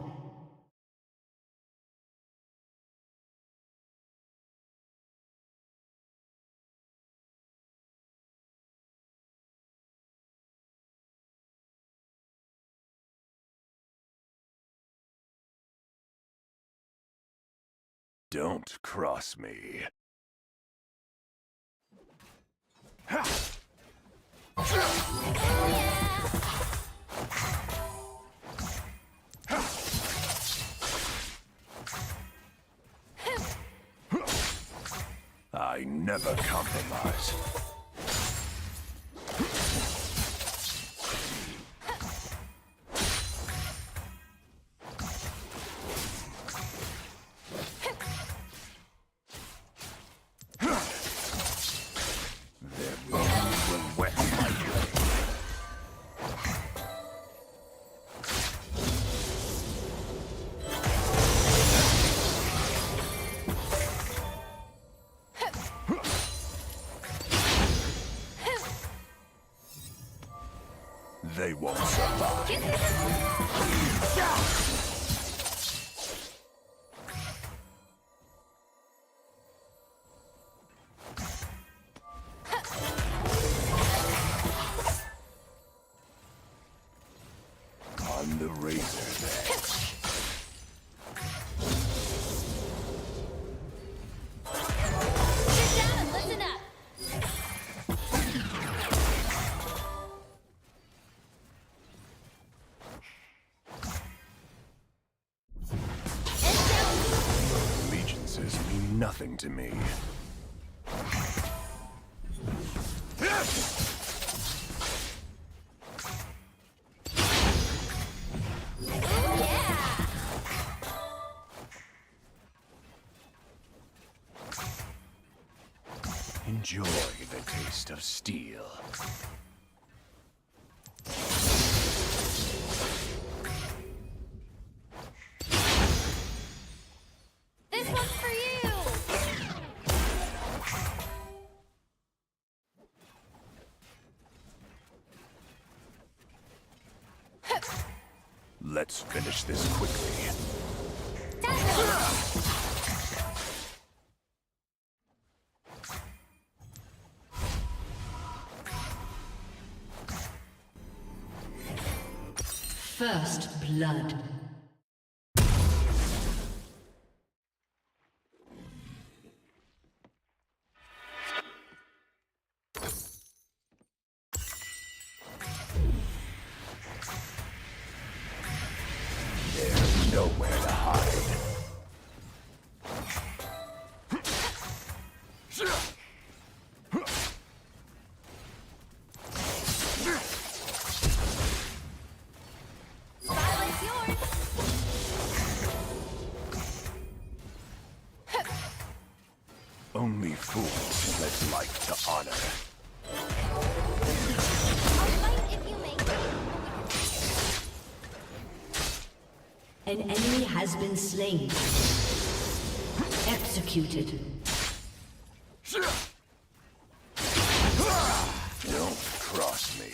Don't cross me. I never compromise. Their bones will wet my blade. They won't survive. On the razor's edge. Sit down and listen up. Allegiances mean nothing to me. Enjoy the taste of steel. This one's for you. Let's finish this quickly. First blood. There's nowhere to hide. Spotlight's yours. Only fools pledge life to honor. I'll fight if you make me. An enemy has been slain. Executed. Don't cross me.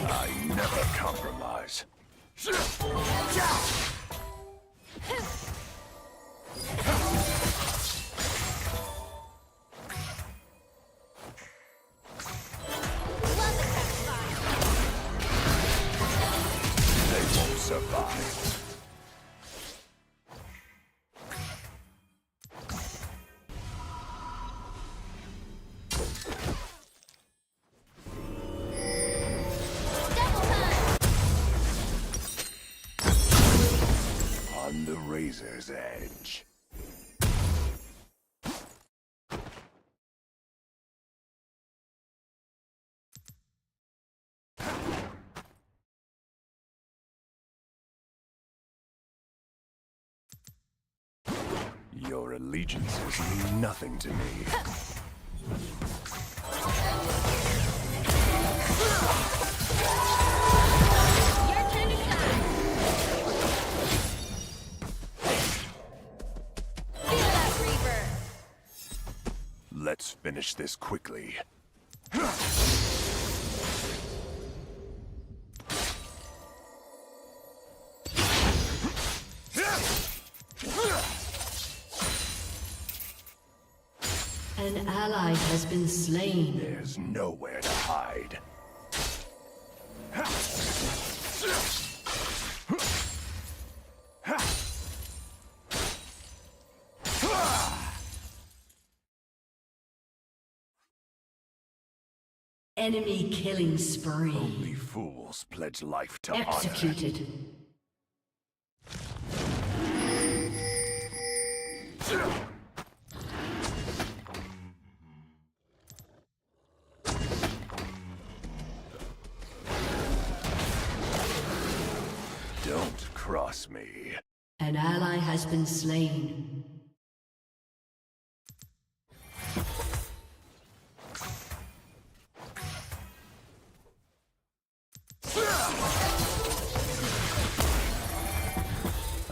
I never compromise. Love the sacrifice. They won't survive. razor's edge. Your allegiances mean nothing to me. Your turn to shine. Feel that reaper. Let's finish this quickly. An ally has been slain. There's nowhere to hide. Enemy killing spree. Only fools pledge life to honor. Executed. Don't cross me. An ally has been slain.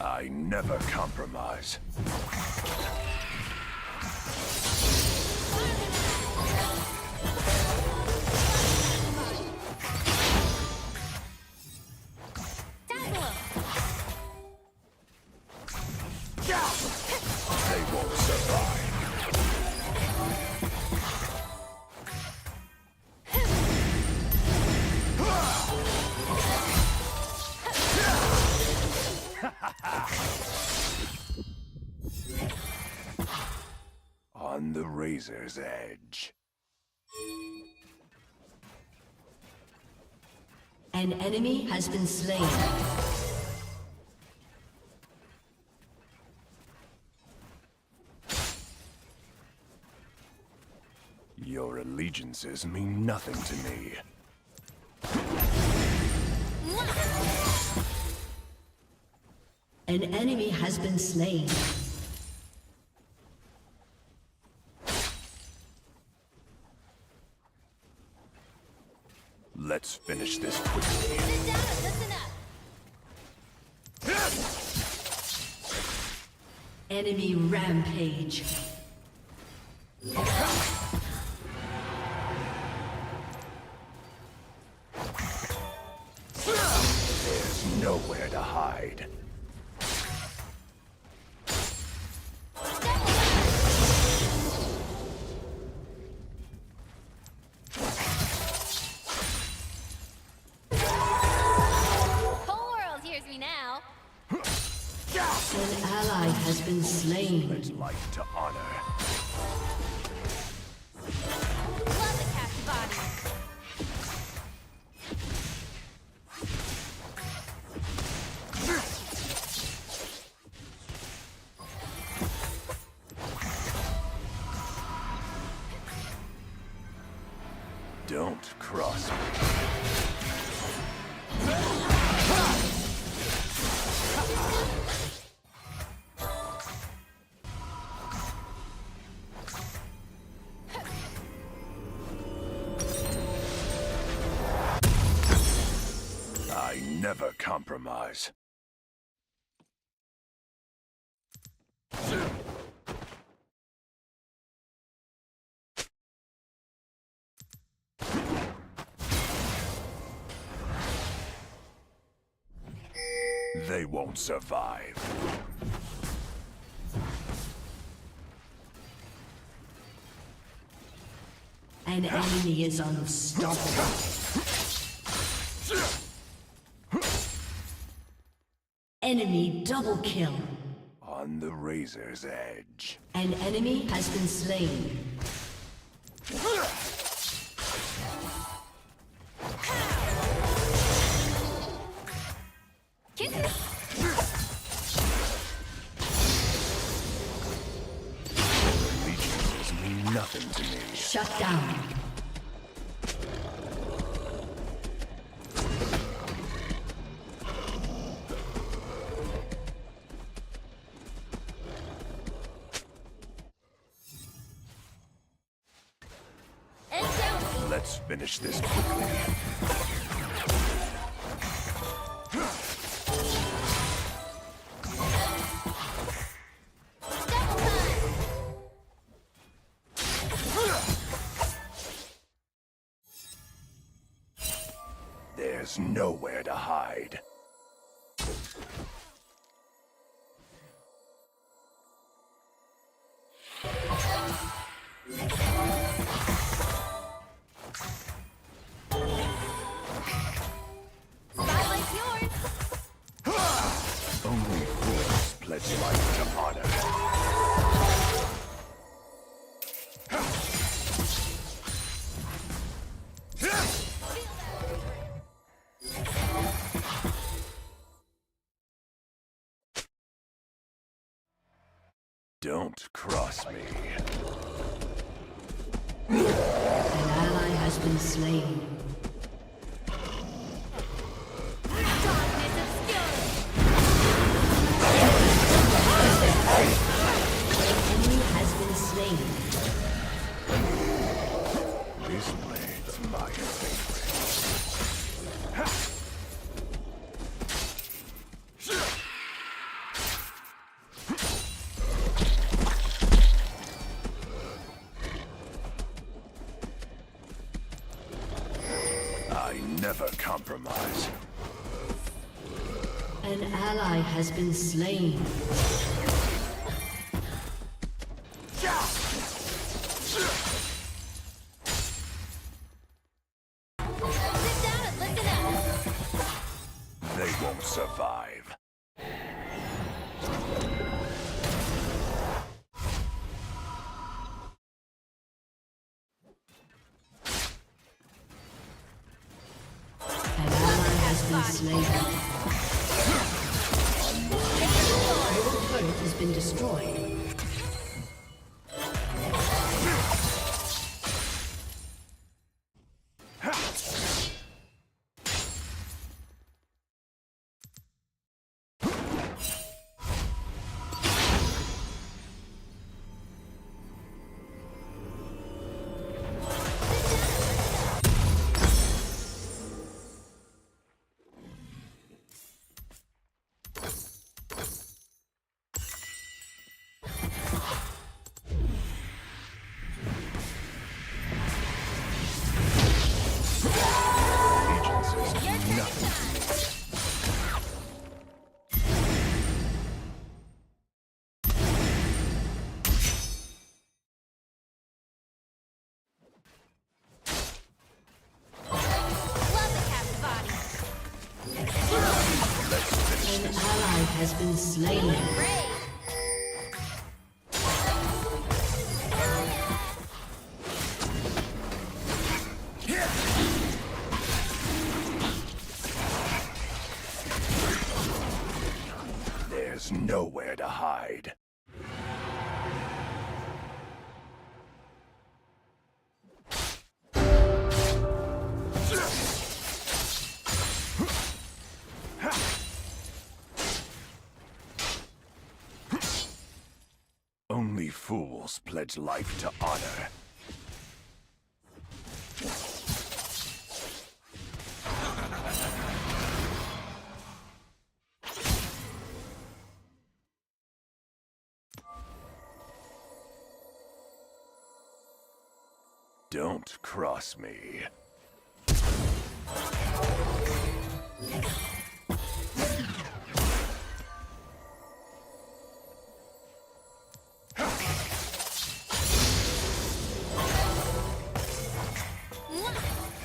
I never compromise. Tackle him. They won't survive. On the razor's edge. An enemy has been slain. Your allegiances mean nothing to me. An enemy has been slain. Let's finish this quickly. Sit down and listen up. Enemy rampage. There's nowhere to hide. Whole world hears me now. An ally has been slain. Pledge life to honor. Love the cat's body. Don't cross me. I never compromise. They won't survive. An enemy is unstoppable. Enemy double kill. On the razor's edge. An enemy has been slain. Shut down. And down. Let's finish this quickly. There's nowhere to hide. Spotlight's yours. Only fools pledge life to honor. Don't cross me. An ally has been slain. Darkness obscures. Enemy has been slain. This blade's my favorite. I never compromise. An ally has been slain. Sit down and listen up. They won't survive. An ally has been slain. Your turret has been destroyed. Allegiance is nothing to me. Love the cat's body. An ally has been slain. Great. There's nowhere to hide. Only fools pledge life to honor. Don't cross me.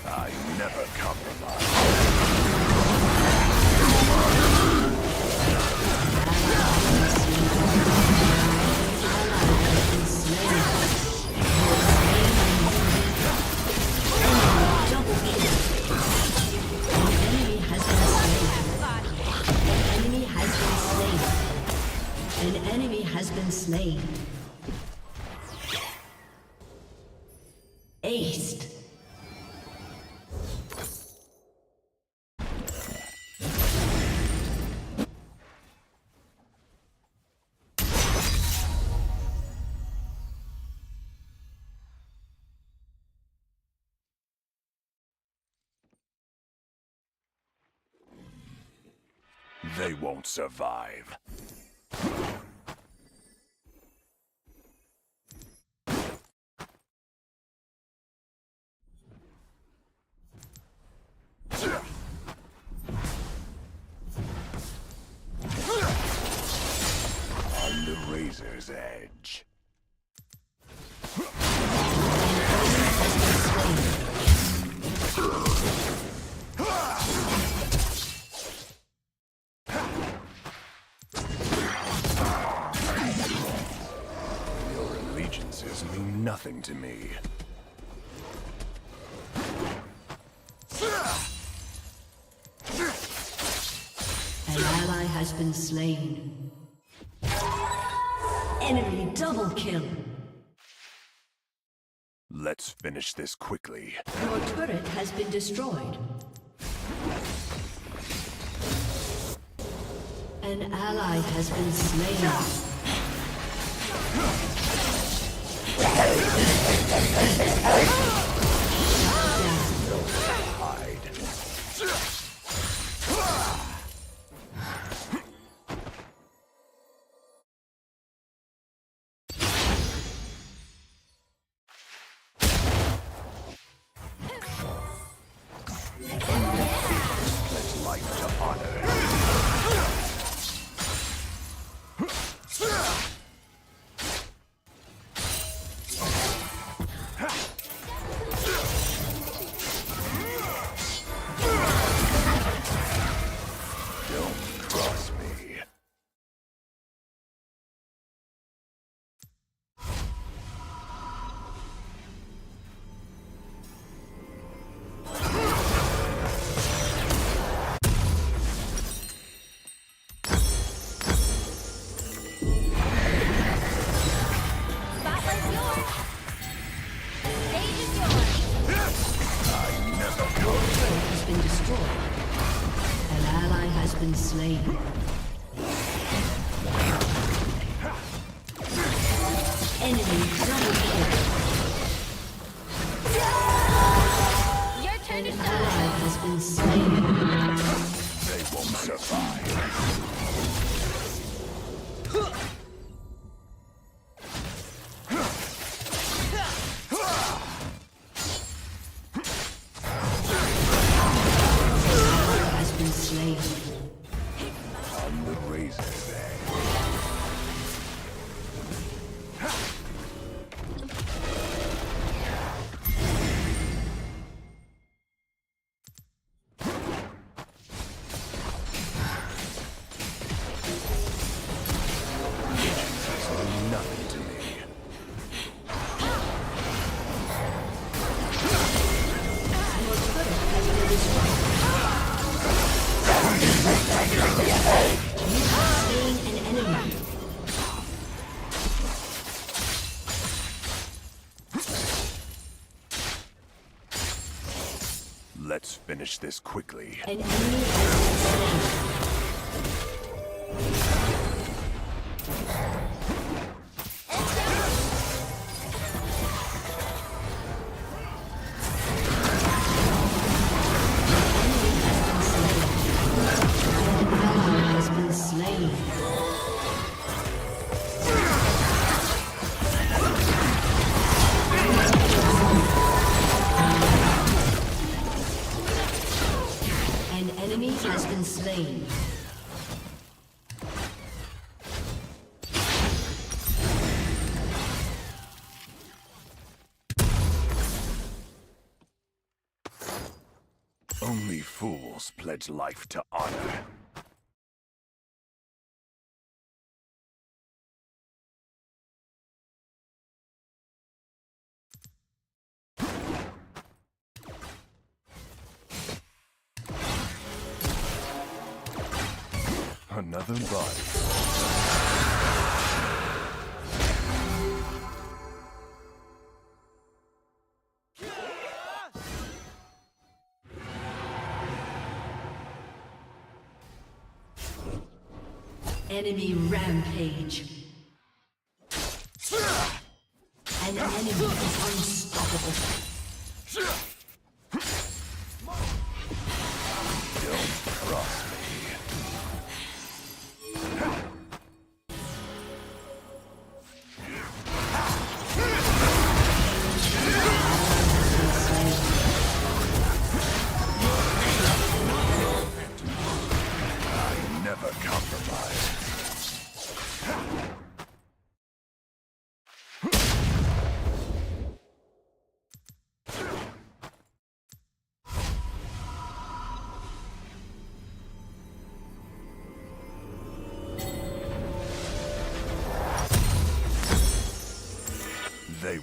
I never compromise. An enemy has been slain. They won't survive. On the razor's edge. Your allegiances mean nothing to me. An ally has been slain. Enemy double kill. Let's finish this quickly. Your turret has been destroyed. An ally has been slain. Pledge life to honor. Don't cross me. Spotlight's yours. Stage is yours. Your turret has been destroyed. An ally has been slain. Enemy double kill. Your turn to An shine. ally has been slain. They won't survive. Has been slain. On the razor's edge. Allegiances mean nothing to me. Your turret has been destroyed. You have slain an enemy. Let's finish this quickly. An enemy has been slain. An ally has been slain. An enemy has been slain. Only fools pledge life to honor. Another body. Enemy rampage. An enemy is unstoppable. Don't cross me.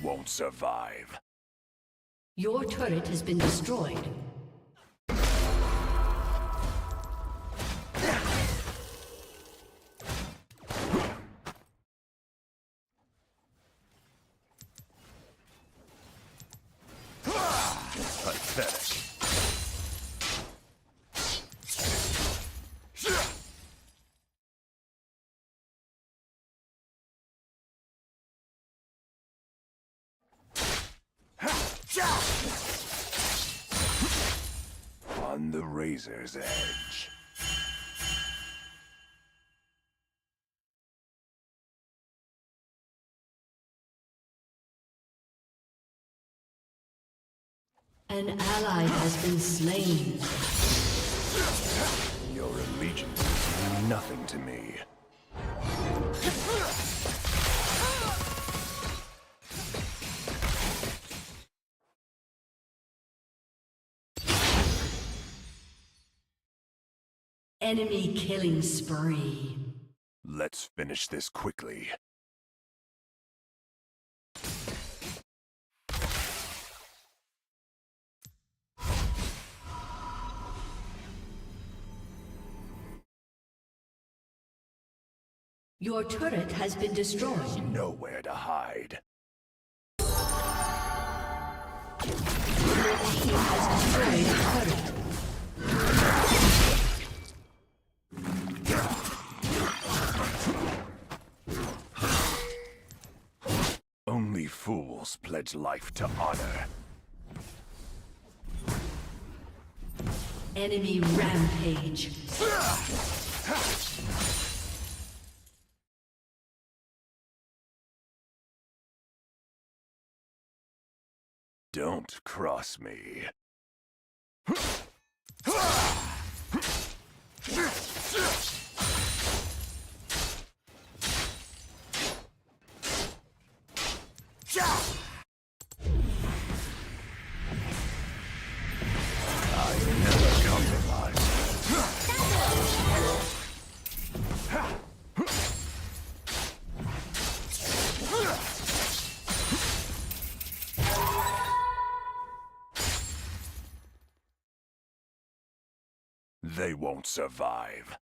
won't survive. Your turret has been destroyed. Pathetic. On the razor's edge. An ally has been slain. Your allegiances mean nothing to me. Enemy killing spree. Let's finish this quickly. Your turret has been destroyed. Nowhere to hide. Your team has destroyed a turret. Only fools pledge life to honor. Enemy rampage. Don't cross me. I never compromise. They won't survive.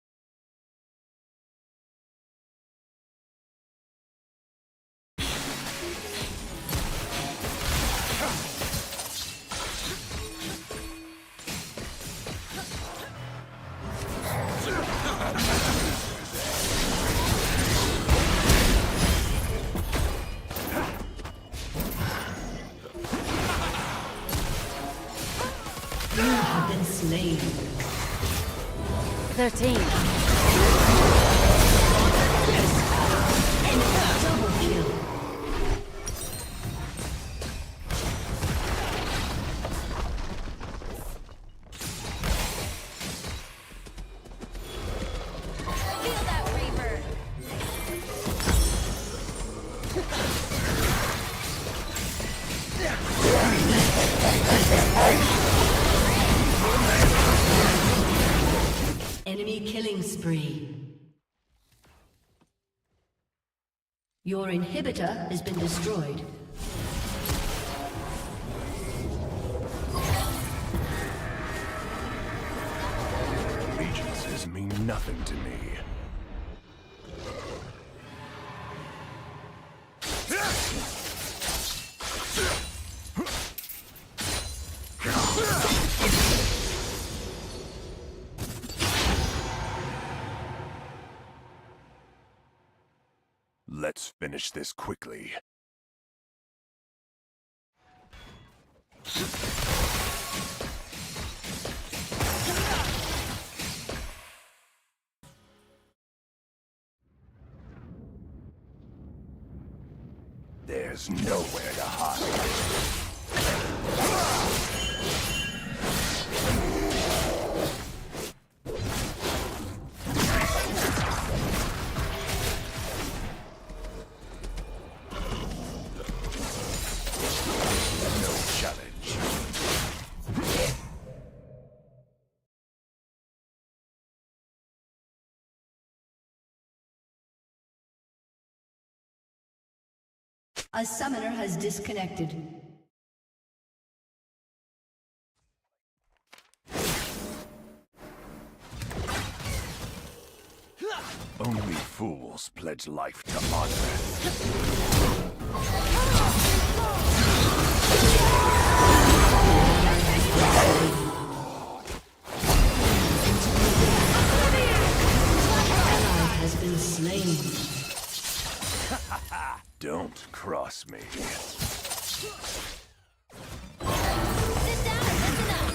You have been slain. 13. Double kill. Feel that reaper. Enemy killing spree. Your inhibitor has been destroyed. Allegiances mean nothing to me. Let's finish this quickly. There's nowhere to hide. No challenge. A summoner has disconnected. Only fools pledge life to honor. Has been slain. Don't cross me. Sit down and listen up.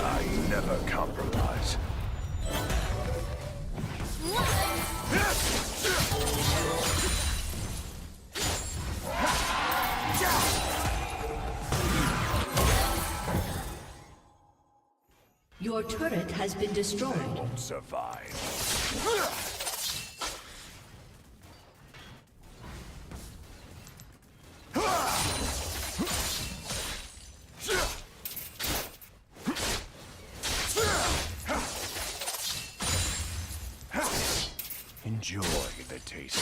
I never compromise. Your turret has been destroyed. Won't survive. Enjoy the taste.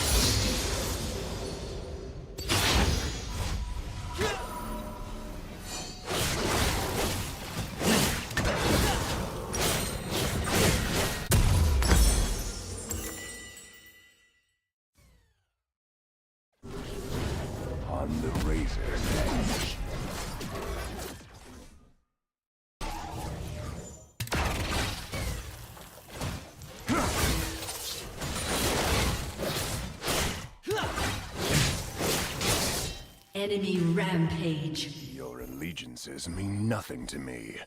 On the razor's edge. Enemy rampage. Your allegiances mean nothing to me.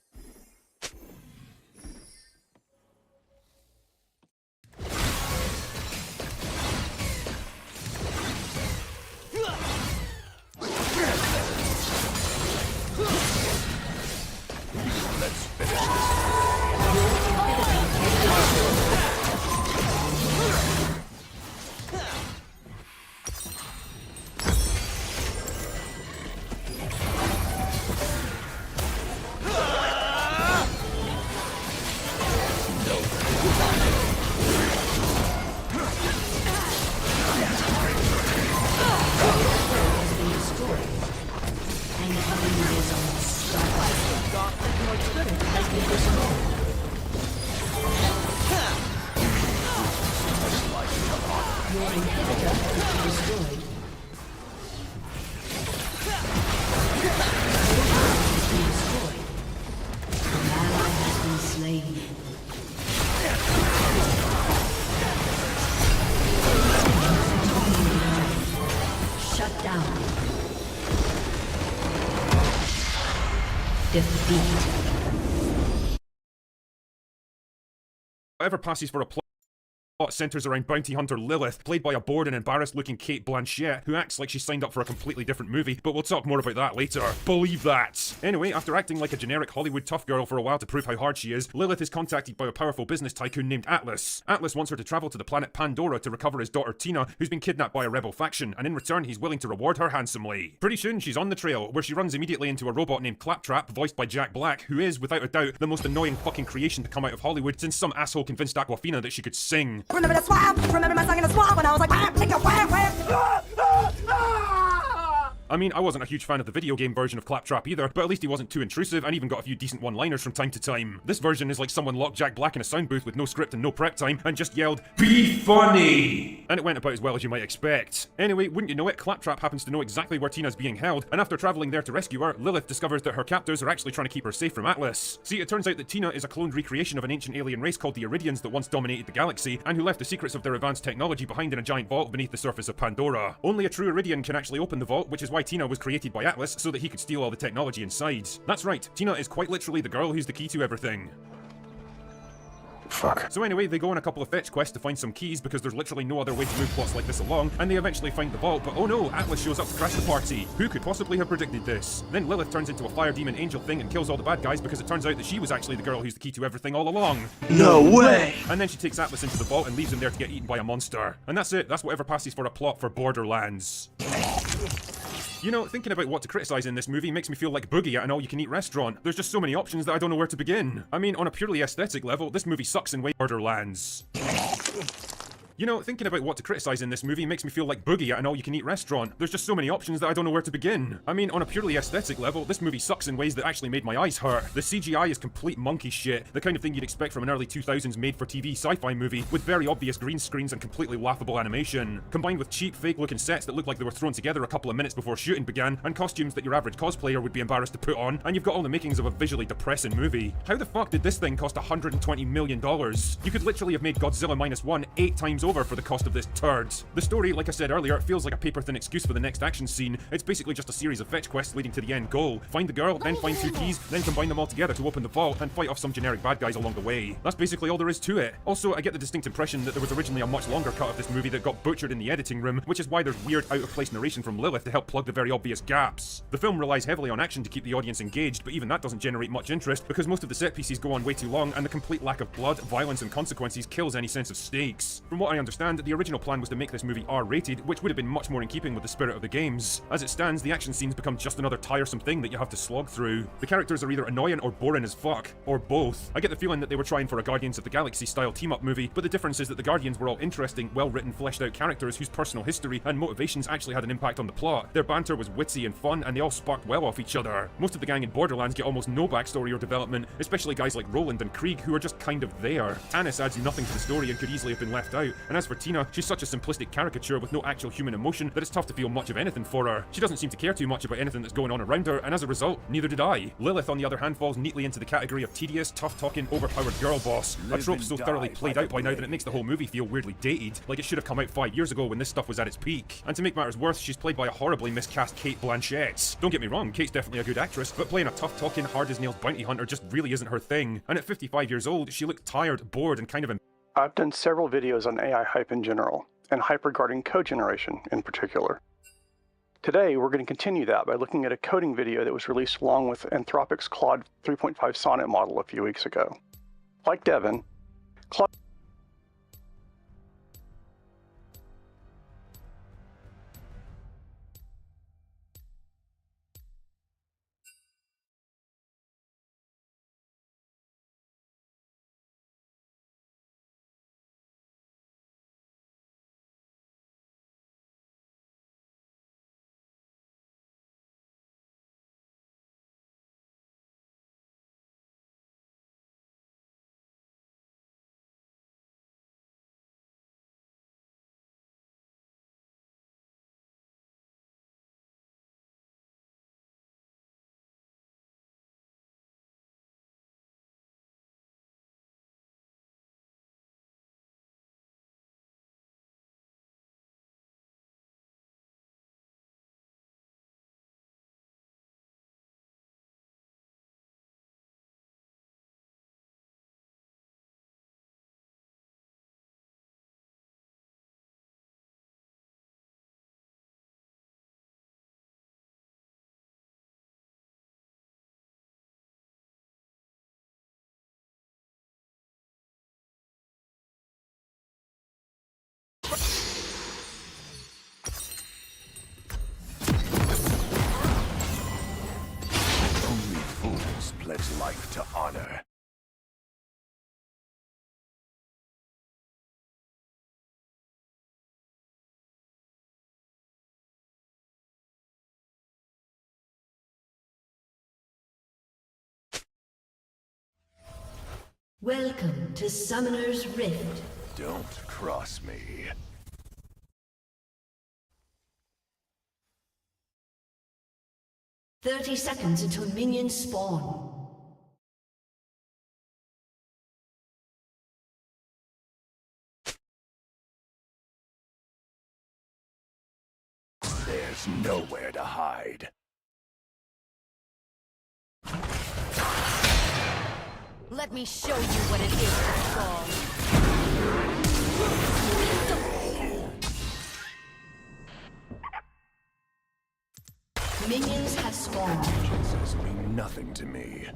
Let's finish this. Shut down. Defeat. Whatever passes for a plot centers around bounty hunter Lilith, played by a bored and embarrassed-looking Kate Blanchett, who acts like she signed up for a completely different movie, but we'll talk more about that later. Believe that! Anyway, after acting like a generic Hollywood tough girl for a while to prove how hard she is, Lilith is contacted by a powerful business tycoon named Atlas. Atlas wants her to travel to the planet Pandora to recover his daughter Tina, who's been kidnapped by a rebel faction, and in return he's willing to reward her handsomely. Pretty soon she's on the trail, where she runs immediately into a robot named Claptrap, voiced by Jack Black, who is, without a doubt, the most annoying fucking creation to come out of Hollywood since some asshole convinced Aquafina that she could sing. Remember the swamp? Remember my song in the swamp when I was like, wham, take a wham, wham. I mean, I wasn't a huge fan of the video game version of Claptrap either, but at least he wasn't too intrusive and even got a few decent one-liners from time to time. This version is like someone locked Jack Black in a sound booth with no script and no prep time and just yelled, "Be funny!" And it went about as well as you might expect. Anyway, wouldn't you know it, Claptrap happens to know exactly where Tina's being held, and after travelling there to rescue her, Lilith discovers that her captors are actually trying to keep her safe from Atlas. See, it turns out that Tina is a cloned recreation of an ancient alien race called the Iridians that once dominated the galaxy, and who left the secrets of their advanced technology behind in a giant vault beneath the surface of Pandora. Only a true Iridian can actually open the vault, which is why Tina was created by Atlas so that he could steal all the technology inside. That's right, Tina is quite literally the girl who's the key to everything. Fuck. So anyway, they go on a couple of fetch quests to find some keys because there's literally no other way to move plots like this along, and they eventually find the vault, but oh no, Atlas shows up to crash the party. Who could possibly have predicted this? Then Lilith turns into a fire demon angel thing and kills all the bad guys because it turns out that she was actually the girl who's the key to everything all along. No way! And then she takes Atlas into the vault and leaves him there to get eaten by a monster. And that's it, that's whatever passes for a plot for Borderlands. You know, thinking about what to criticize in this movie makes me feel like Boogie at an all-you-can-eat restaurant. There's just so many options that I don't know where to begin. I mean, on a purely aesthetic level, this movie sucks in way Borderlands. You know, thinking about what to criticize in this movie makes me feel like Boogie at an all-you-can-eat restaurant. There's just so many options that I don't know where to begin. I mean, on a purely aesthetic level, this movie sucks in ways that actually made my eyes hurt. The CGI is complete monkey shit, the kind of thing you'd expect from an early 2000s made-for-TV sci-fi movie, with very obvious green screens and completely laughable animation, combined with cheap, fake-looking sets that look like they were thrown together a couple of minutes before shooting began, and costumes that your average cosplayer would be embarrassed to put on, and you've got all the makings of a visually depressing movie. How the fuck did this thing cost $120 million? You could literally have made Godzilla Minus One 8 times over for the cost of this turd. The story, like I said earlier, feels like a paper-thin excuse for the next action scene. It's basically just a series of fetch quests leading to the end goal. Find the girl, then find 2 keys, then combine them all together to open the vault, and fight off some generic bad guys along the way. That's basically all there is to it. Also, I get the distinct impression that there was originally a much longer cut of this movie that got butchered in the editing room, which is why there's weird, out-of-place narration from Lilith to help plug the very obvious gaps. The film relies heavily on action to keep the audience engaged, but even that doesn't generate much interest, because most of the set pieces go on way too long, and the complete lack of blood, violence, and consequences kills any sense of stakes. From what I understand, the original plan was to make this movie R-rated, which would have been much more in keeping with the spirit of the games. As it stands, the action scenes become just another tiresome thing that you have to slog through. The characters are either annoying or boring as fuck, or both. I get the feeling that they were trying for a Guardians of the Galaxy style team-up movie, but the difference is that the Guardians were all interesting, well-written, fleshed-out characters whose personal history and motivations actually had an impact on the plot. Their banter was witty and fun, and they all sparked well off each other. Most of the gang in Borderlands get almost no backstory or development, especially guys like Roland and Krieg, who are just kind of there. Tannis adds nothing to the story and could easily have been left out, and as for Tina, she's such a simplistic caricature with no actual human emotion that it's tough to feel much of anything for her. She doesn't seem to care too much about anything that's going on around her, and as a result, neither did I. Lilith, on the other hand, falls neatly into the category of tedious, tough-talking, overpowered girl boss. A trope so thoroughly played out by now that it makes the whole movie feel weirdly dated, like it should have come out 5 years ago when this stuff was at its peak. And to make matters worse, she's played by a horribly miscast Cate Blanchett. Don't get me wrong, Kate's definitely a good actress, but playing a tough-talking, hard-as-nails bounty hunter just really isn't her thing. And at 55 years old, she looked tired, bored, and kind of I've done several videos on AI hype in general, and hype regarding code generation in particular. Today, we're going to continue that by looking at a coding video that was released along with Anthropic's Claude 3.5 Sonnet model a few weeks ago. Like Devin, Claude Only fools pledge life to honor. Welcome to Summoner's Rift. Don't cross me. "30 seconds until minions spawn. There's nowhere to hide. Let me show you what it is to fall. Minions have spawned. Jesus mean nothing to me.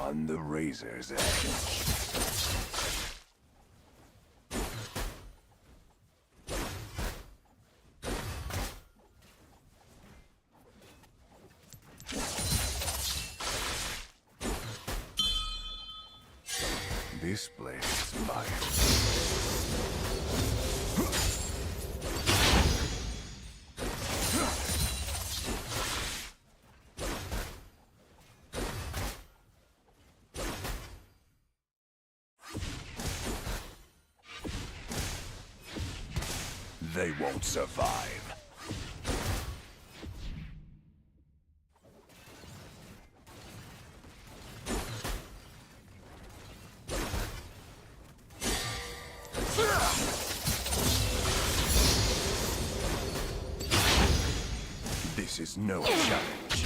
On the razor's edge. This blade's mine. They won't survive. This is no challenge.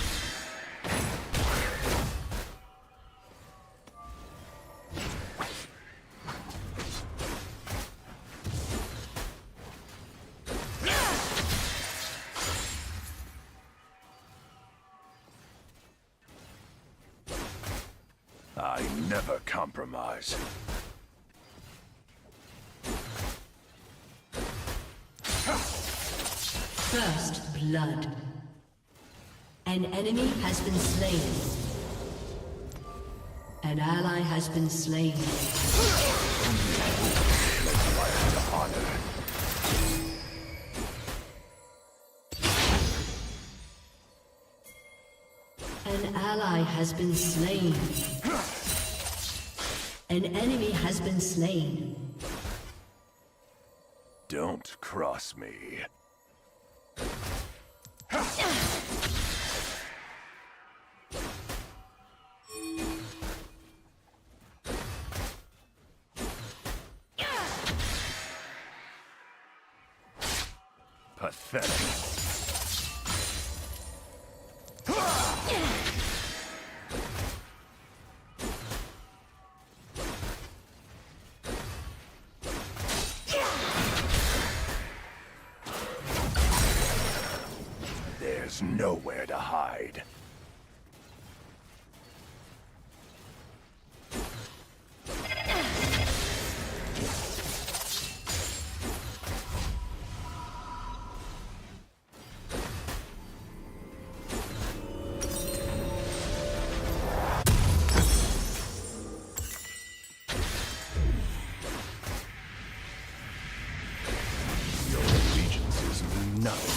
I never compromise. First blood. An enemy has been slain. An ally has been slain. An ally has been slain. An enemy has been slain. Don't cross me. Pathetic. There's nowhere to hide. Your allegiances mean nothing.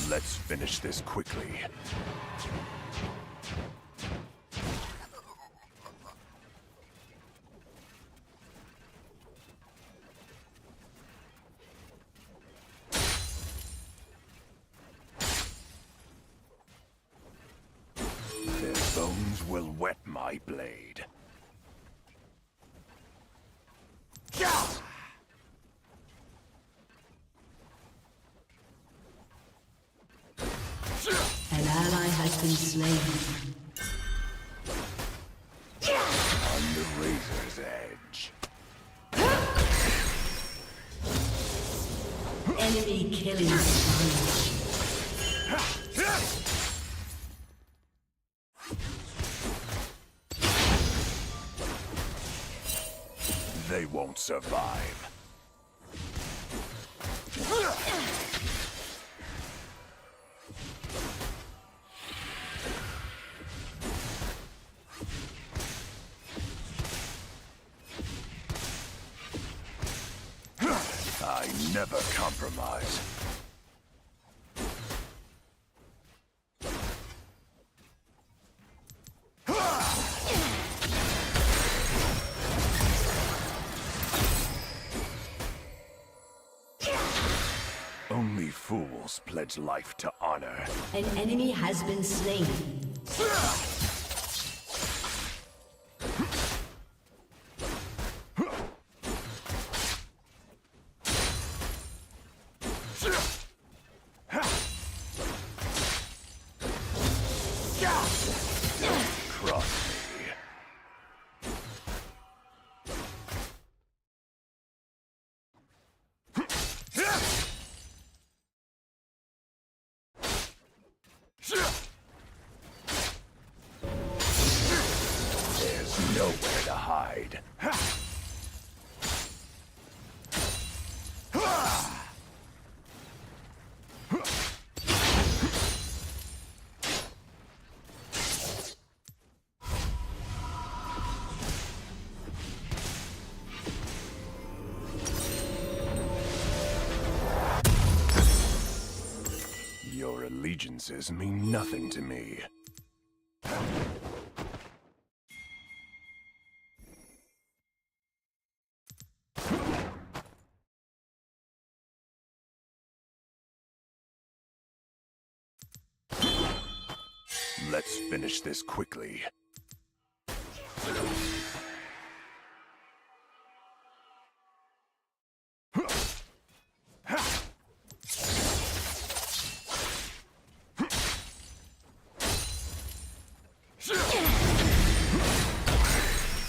Let's finish this quickly. Their bones will wet my blade. An ally has been slain. On the razor's edge. Enemy killing spree. They won't survive. I never compromise. Only fools pledge life to honor. An enemy has been slain. Cross me. nowhere to hide. Your allegiances mean nothing to me. Let's finish this quickly.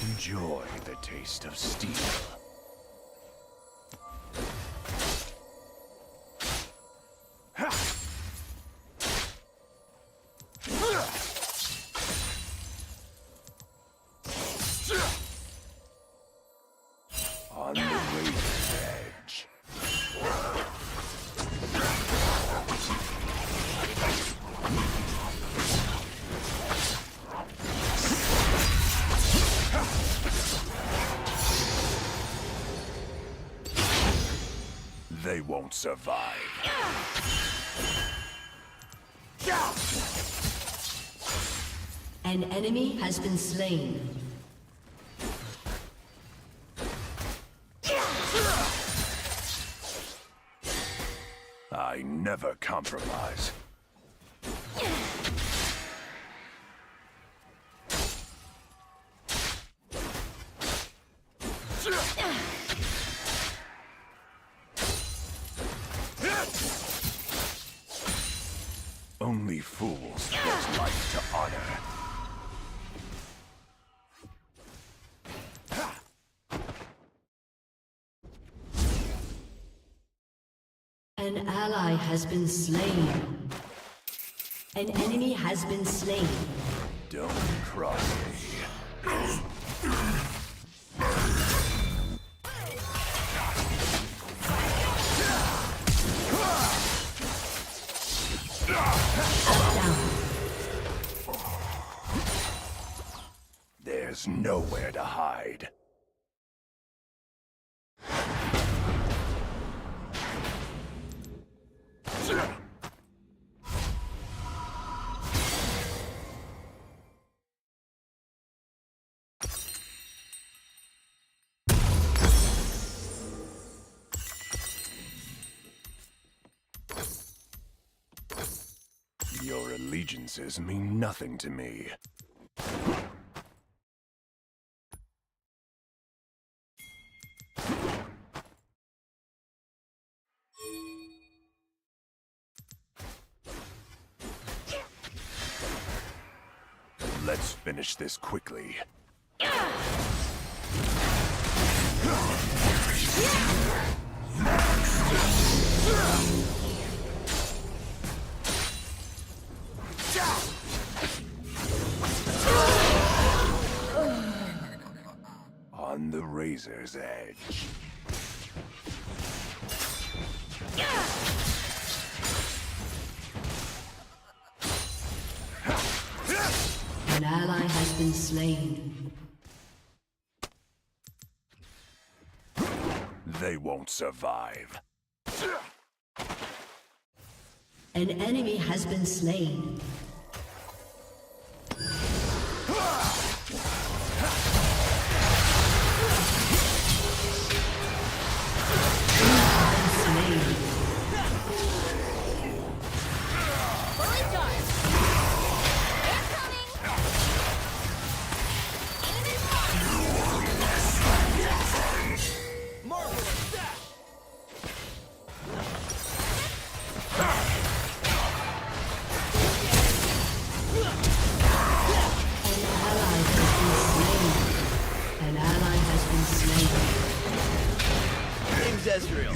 Enjoy the taste of steel. On the razor's edge. They won't survive. An enemy has been slain. I never compromise. Only fools pledge life to honor. An ally has been slain. An enemy has been slain. Don't cross me. There's nowhere to hide. Your allegiances mean nothing to me. Let's finish this quickly. On the razor's edge. An ally has been slain. They won't survive. An enemy has been slain. Ezreal.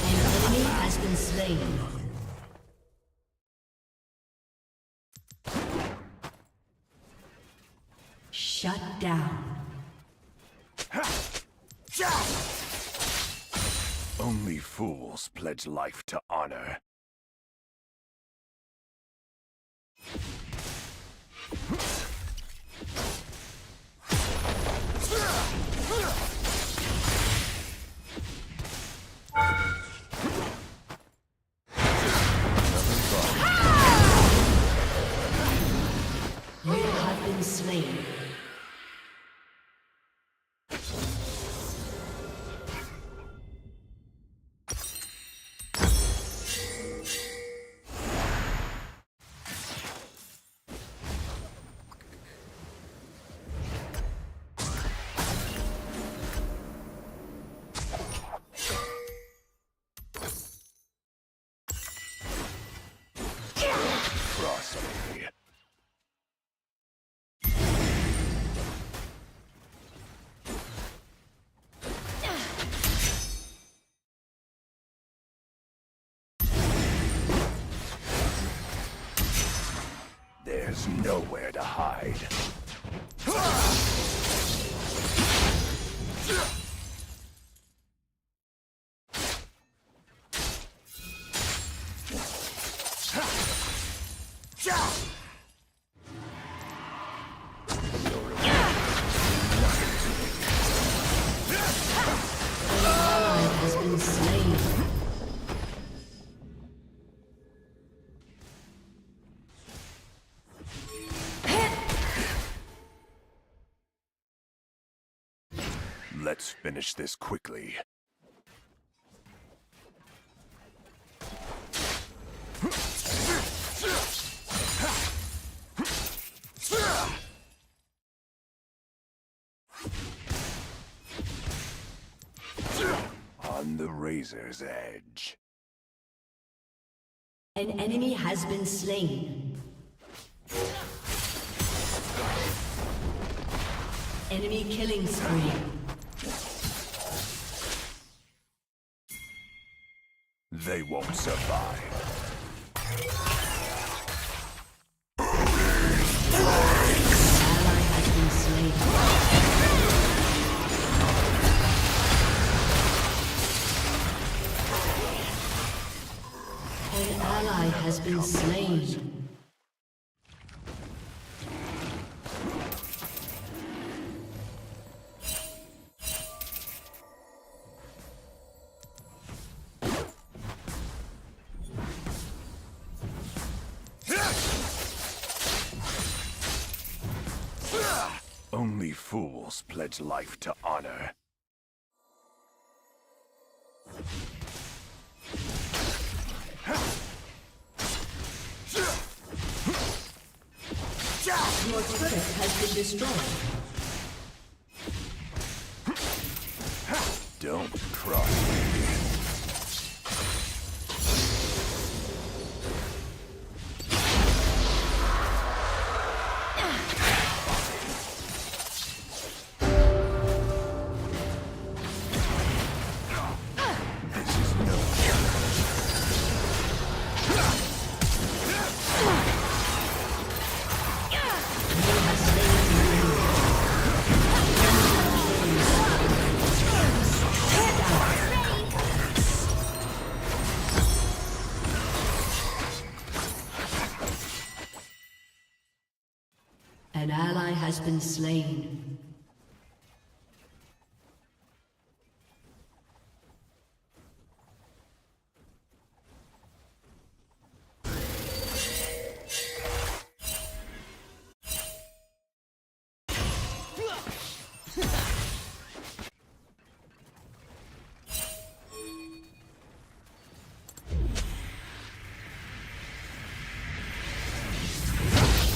An enemy has been slain. Shut down. Only fools pledge life to honor. You have been slain. Cross me. There's nowhere to hide. Has been slain. Let's finish this quickly. On the razor's edge. An enemy has been slain. Enemy killing spree. They won't survive. Ally has been slain. An ally has been slain. Only fools pledge life to honor. Your turret has been destroyed. Don't cross me. This is no An ally has been slain.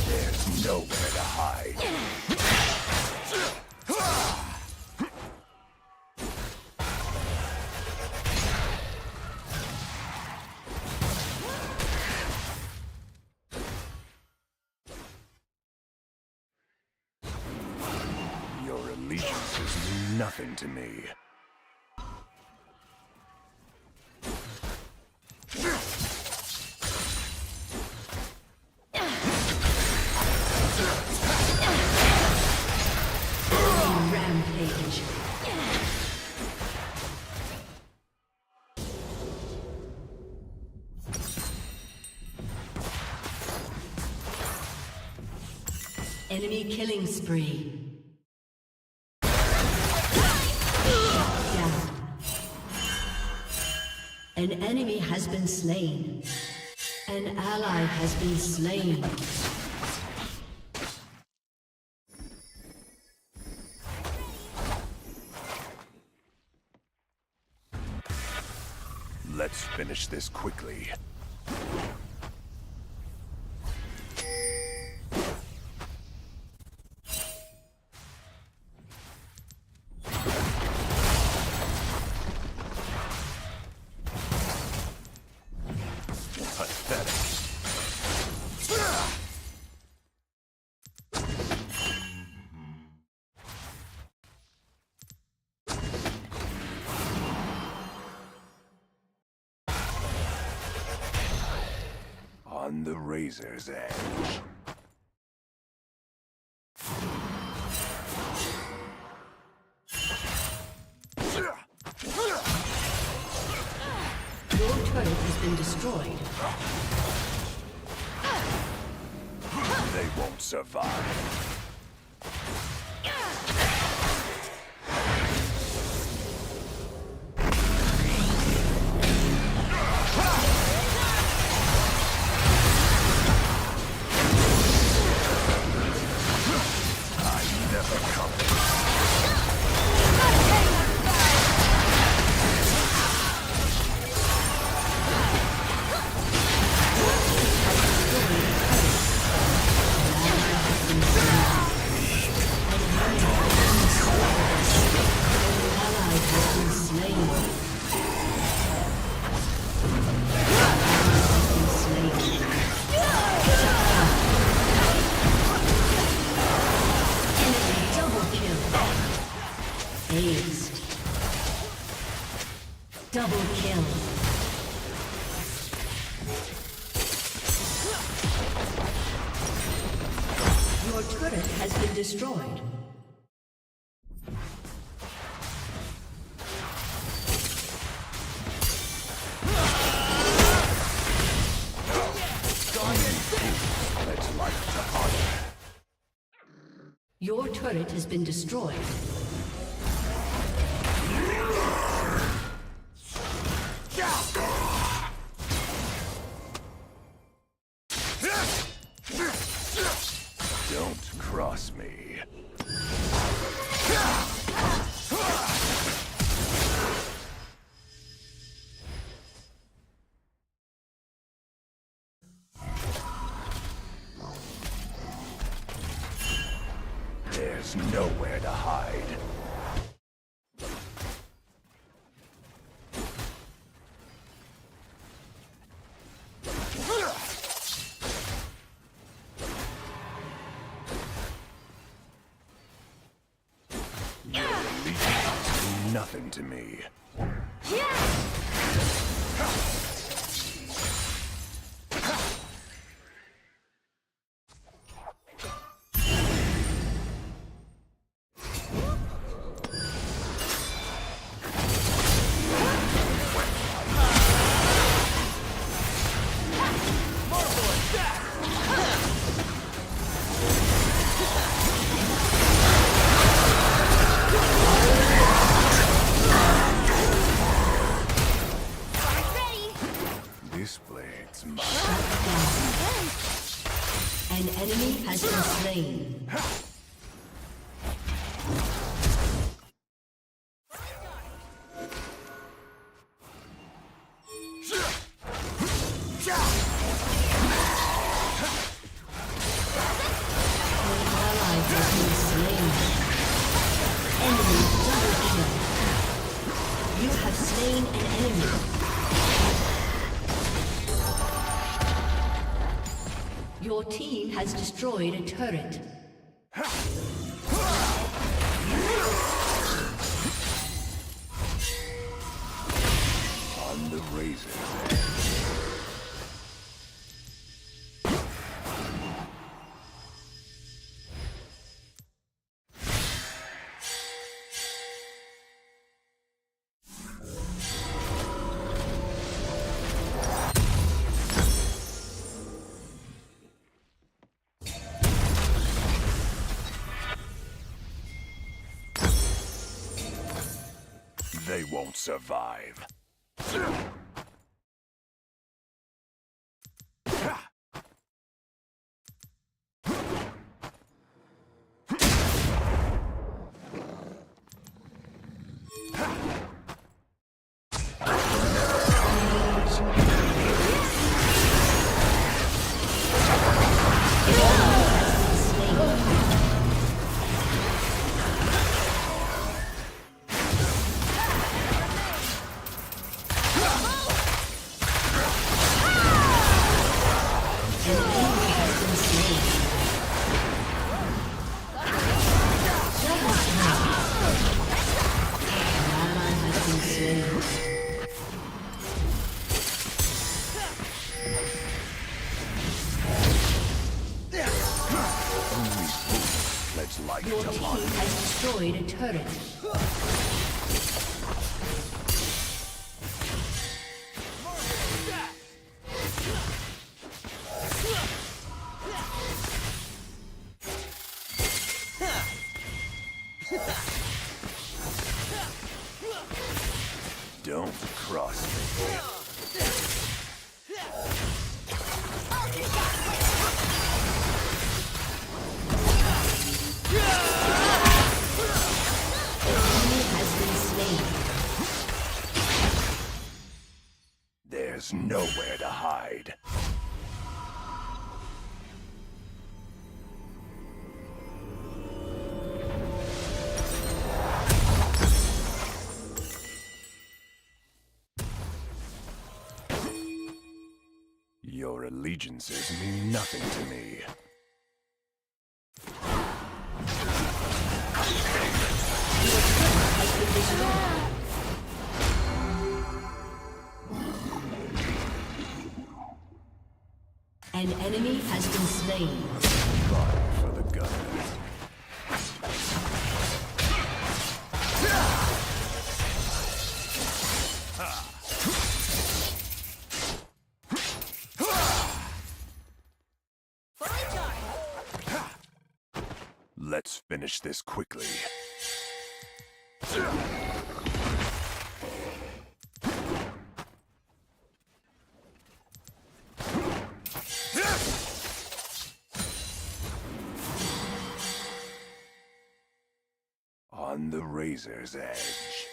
There's nowhere to hide. Your allegiances mean nothing to me. Enemy killing spree. Down. An enemy has been slain. An ally has been slain. Let's finish this quickly. On the razor's edge. Your turret has been destroyed. They won't survive. Aced. Double kill. Your turret has been destroyed. Your turret has been destroyed. Don't cross me. There's nowhere to hide. Your allegiance means nothing to me. This blade's mine. An enemy has been slain. Your team has destroyed a turret. On the razor's edge. They won't survive. Your team has destroyed a turret. Don't cross me. There's nowhere to hide. Your allegiances mean nothing to me. An enemy has been slain. Fire for the gunners. Let's finish this quickly. On the razor's edge.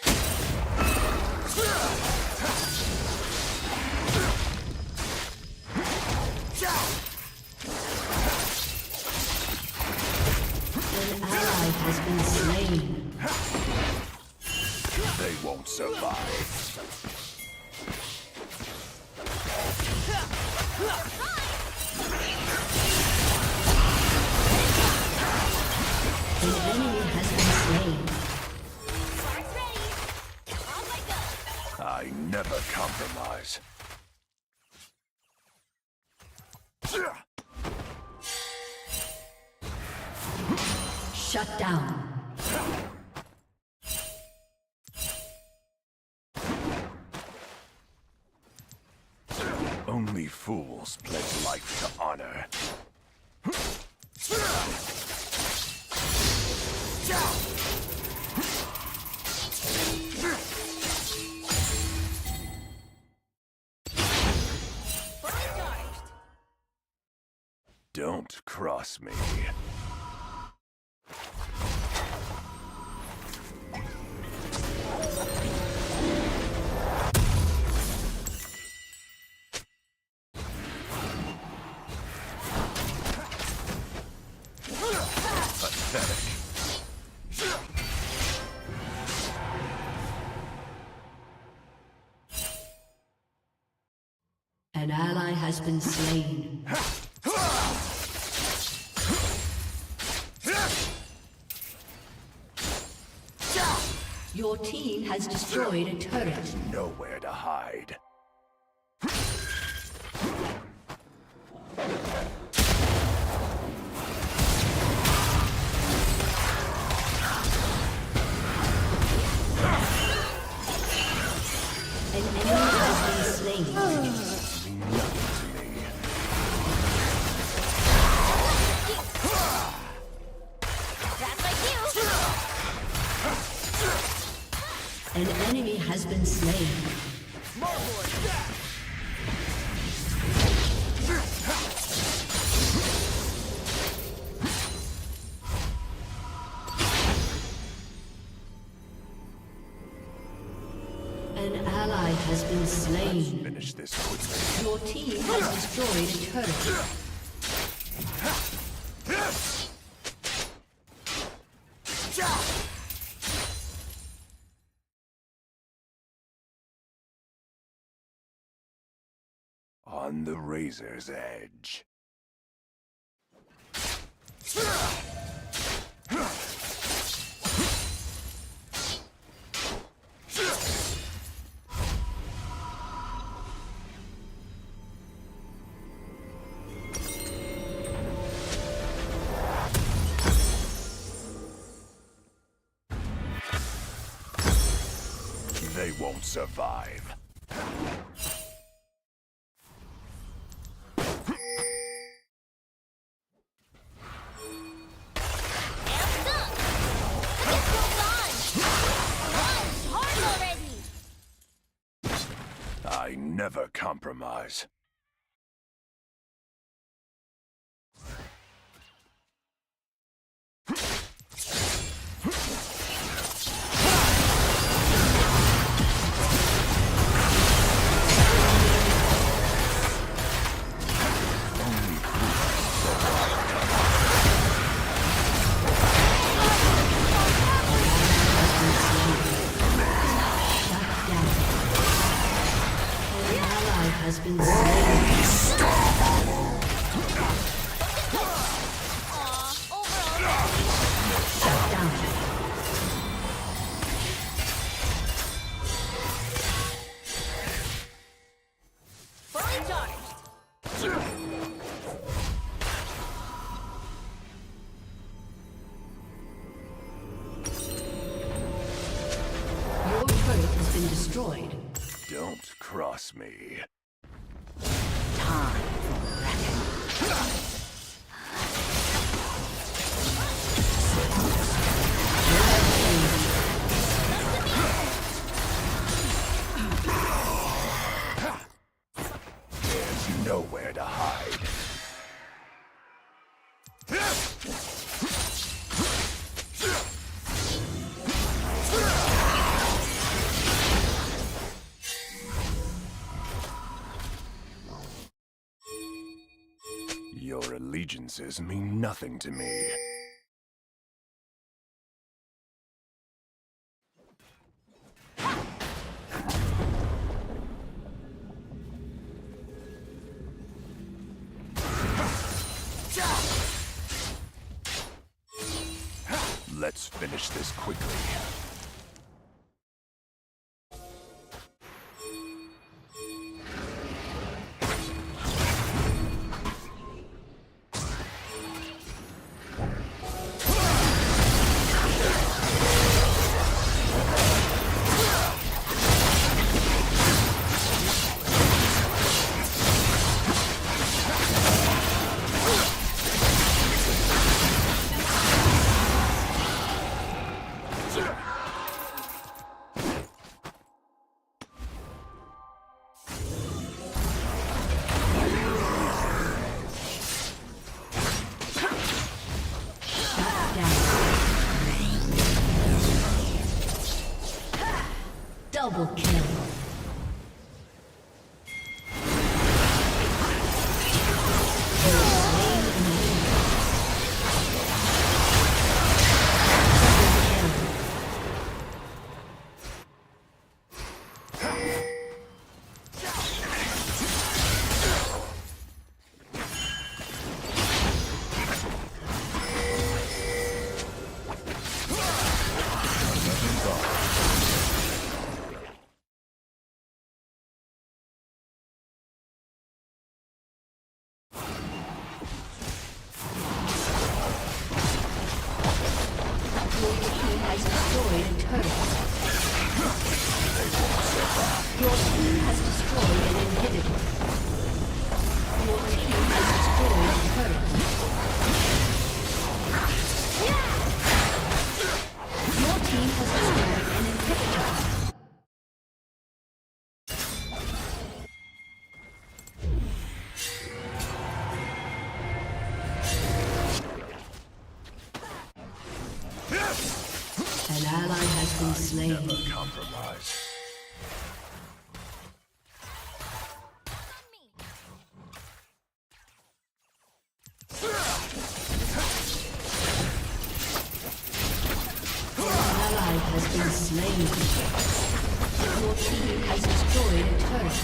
An ally has been slain. They won't survive. An enemy has been slain. I never compromise. Shut down. Only fools pledge life to honor. Don't cross me. Pathetic. An ally has been slain. Your team has destroyed a turret. Nowhere to hide. An enemy has been slain. Mean nothing to me. That's my cue. An enemy has been slain. An ally has been slain. Finish this quickly. Your team has destroyed a turret. On the razor's edge. They won't survive. I never compromise. Has been slain. Shut down. Fully charged. Your turret has been destroyed. Don't cross me. There's nowhere to hide. Your allegiances mean nothing to me. Let's finish this quickly. Double kill. Has destroyed a turret. Your team has destroyed an inhibitor. Your team has destroyed a turret. Your team has destroyed an inhibitor. been slain. Never compromise. An ally has been slain. Your team has destroyed a turret.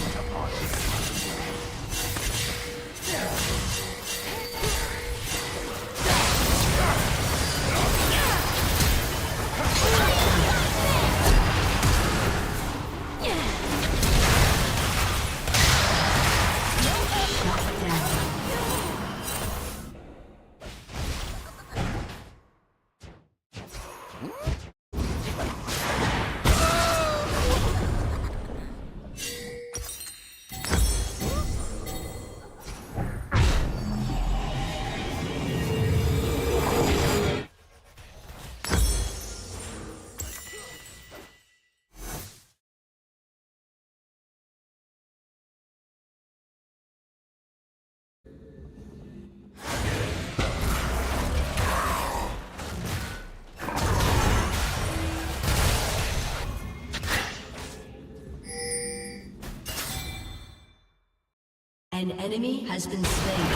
An enemy has been slain.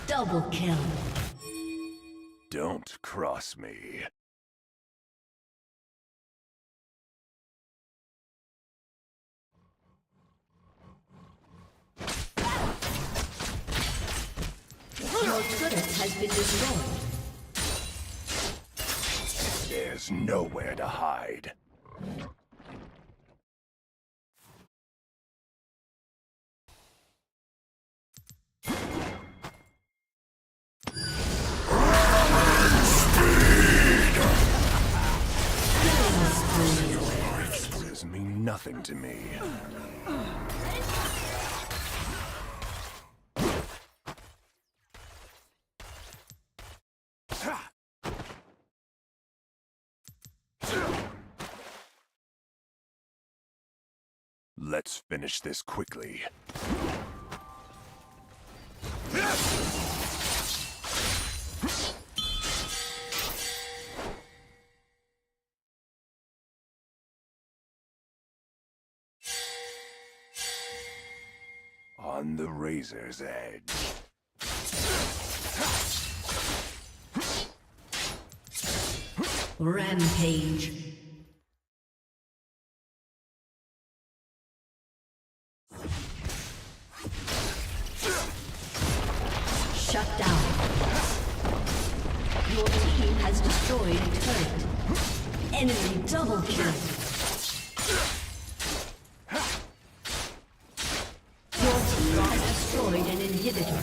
Double kill. Don't cross me. Your turret has been destroyed. There's nowhere to hide. Lives mean nothing to me. Let's finish this quickly. On the razor's edge. Rampage. Shut down. Your team has destroyed a turret. Enemy double kill. Your team has destroyed an inhibitor.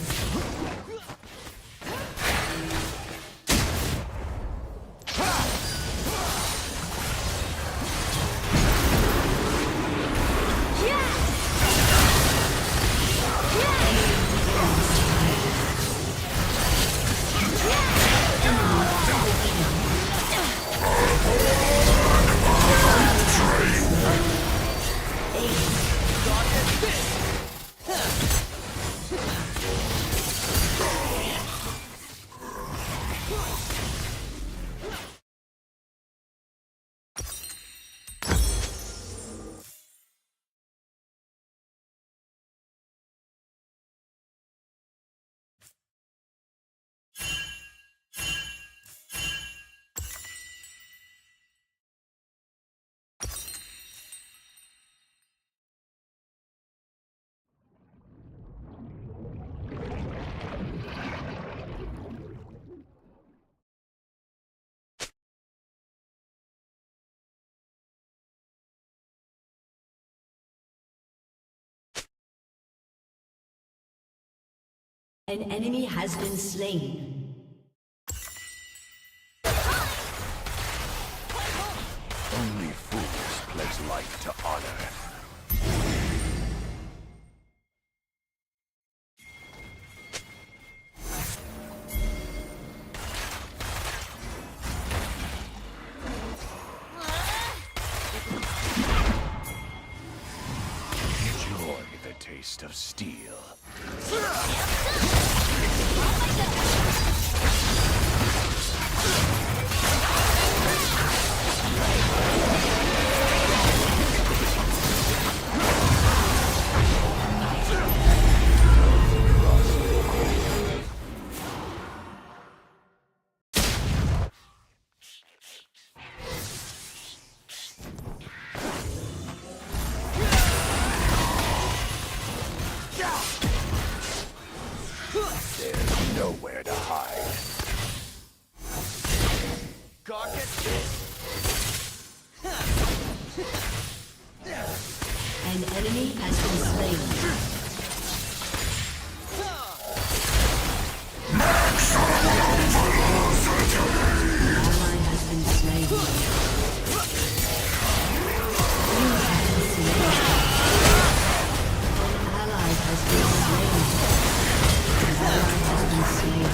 An enemy has been slain. Only fools pledge life to honor. Enjoy the taste of steel. nowhere to hide. Gawk at this! An enemy has been slain. An ally has been slain. You have been slain. An ally has been slain. An ally has been slain.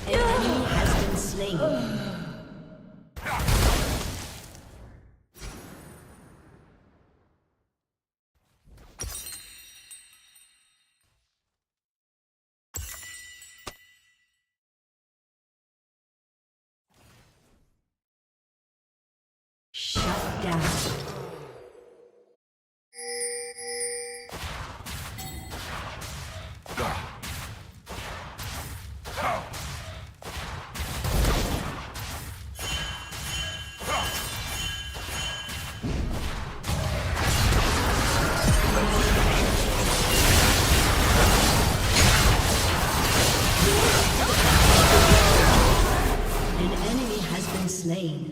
An enemy has been slain. Shut down. An enemy has been slain.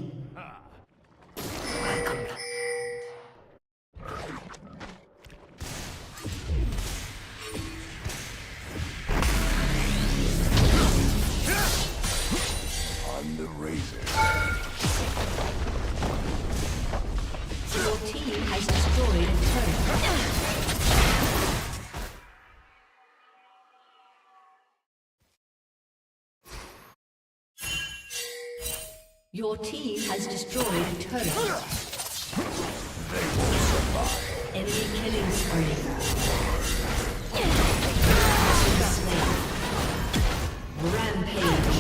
On the razor. Your team has destroyed a turret. Your team has destroyed a turret. Enemy killing spree. Slain. Rampage.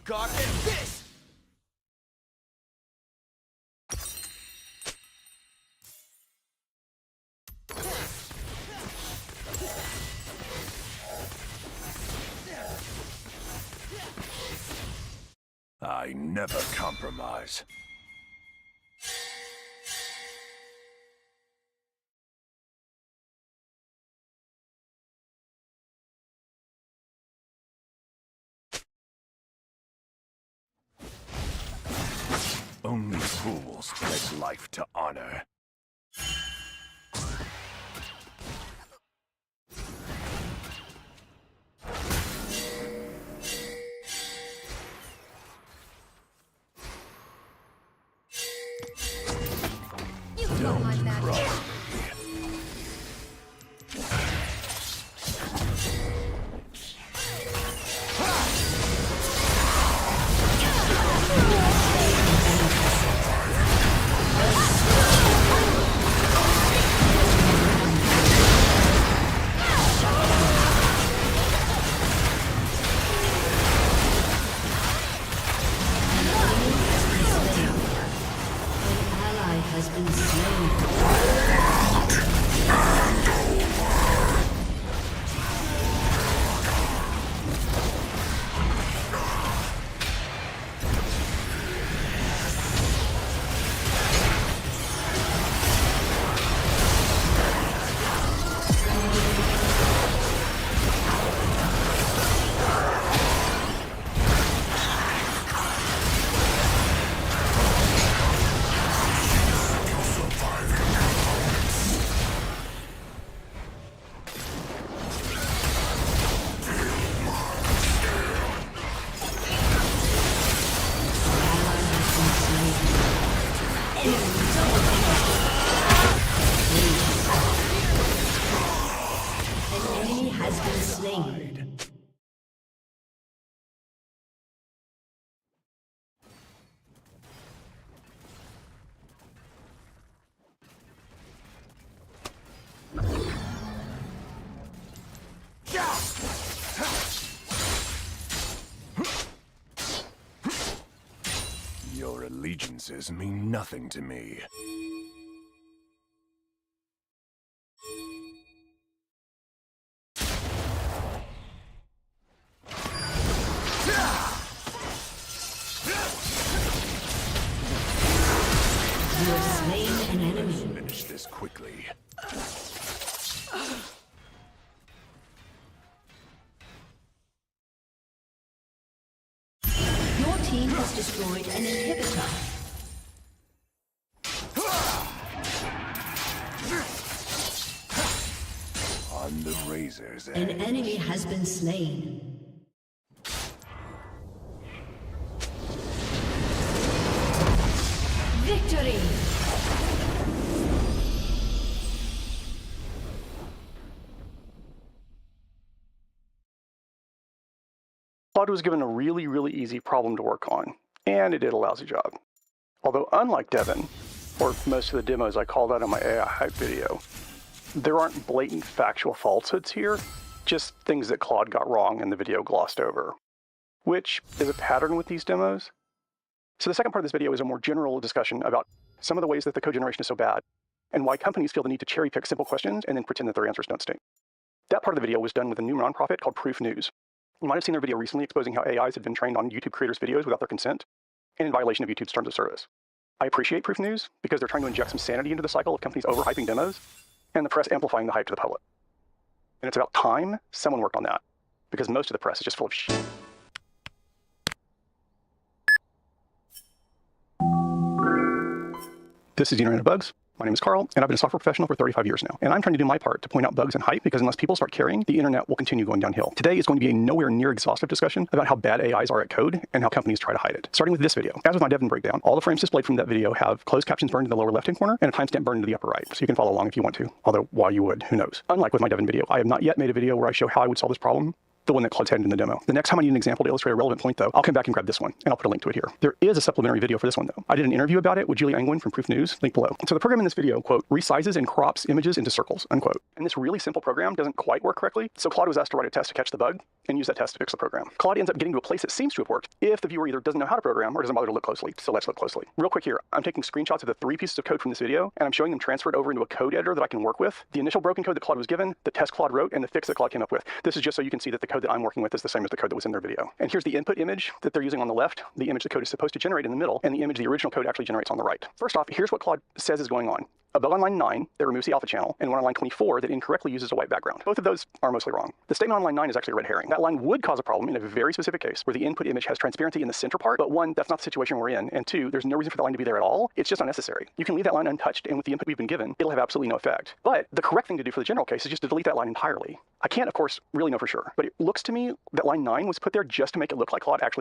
Gawk at this! I never compromise. Only fools pledge life to honor. Don't trust me. allegiances mean nothing to me. You have slain an enemy. Finish this quickly. Your team has destroyed an inhibitor. On the razor's An edge. enemy has been slain. Victory! Claude was given a really easy problem to work on, and it did a lousy job. Although unlike Devin, or most of the demos I called out in my AI hype video, there aren't blatant factual falsehoods here, just things that Claude got wrong and the video glossed over, which is a pattern with these demos. So the second part of this video is a more general discussion about some of the ways that the code generation is so bad, and why companies feel the need to cherry pick simple questions and then pretend that their answers don't stink. That part of the video was done with a new nonprofit called Proof News. You might have seen their video recently exposing how AIs had been trained on YouTube creators' videos without their consent, and in violation of YouTube's terms of service. I appreciate Proof News because they're trying to inject some sanity into the cycle of companies overhyping demos, and the press amplifying the hype to the public. And it's about time someone worked on that, because most of the press is just full of shit. This is the Internet of Bugs. My name is Carl, and I've been a software professional for 35 years now. And I'm trying to do my part to point out bugs and hype, because unless people start caring, the internet will continue going downhill. Today is going to be a nowhere near exhaustive discussion about how bad AIs are at code and how companies try to hide it. Starting with this video. As with my Devin breakdown, all the frames displayed from that video have closed captions burned in the lower left-hand corner and a timestamp burned into the upper right. So you can follow along if you want to, although why you would, who knows. Unlike with my Devin video, I have not yet made a video where I show how I would solve this problem, the one that Claude's had in the demo. The next time I need an example to illustrate a relevant point, though, I'll come back and grab this one, and I'll put a link to it here. There is a supplementary video for this one, though. I did an interview about it with Julia Angwin from Proof News, link below. So the program in this video, quote, resizes and crops images into circles, unquote. And this really simple program doesn't quite work correctly, so Claude was asked to write a test to catch the bug and use that test to fix the program. Claude ends up getting to a place that seems to have worked if the viewer either doesn't know how to program or doesn't bother to look closely. So let's look closely. Real quick here, I'm taking screenshots of the 3 pieces of code from this video, and I'm showing them transferred over into a code editor that I can work with. The initial broken code that Claude was given, the test Claude wrote, and the fix that Claude came up with. This is just so you can see that the code that I'm working with is the same as the code that was in their video. And here's the input image that they're using on the left, the image the code is supposed to generate in the middle, and the image the original code actually generates on the right. First off, here's what Claude says is going on. A bug on line 9 that removes the alpha channel, and one on line 24 that incorrectly uses a white background. Both of those are mostly wrong. The statement on line 9 is actually a red herring. That line would cause a problem in a very specific case where the input image has transparency in the center part, but 1, that's not the situation we're in, and 2, there's no reason for the line to be there at all. It's just unnecessary. You can leave that line untouched, and with the input we've been given, it'll have absolutely no effect. But the correct thing to do for the general case is just to delete that line entirely. I can't, of course, really know for sure, but it looks to me that line 9 was put there just to make it look like Claude actually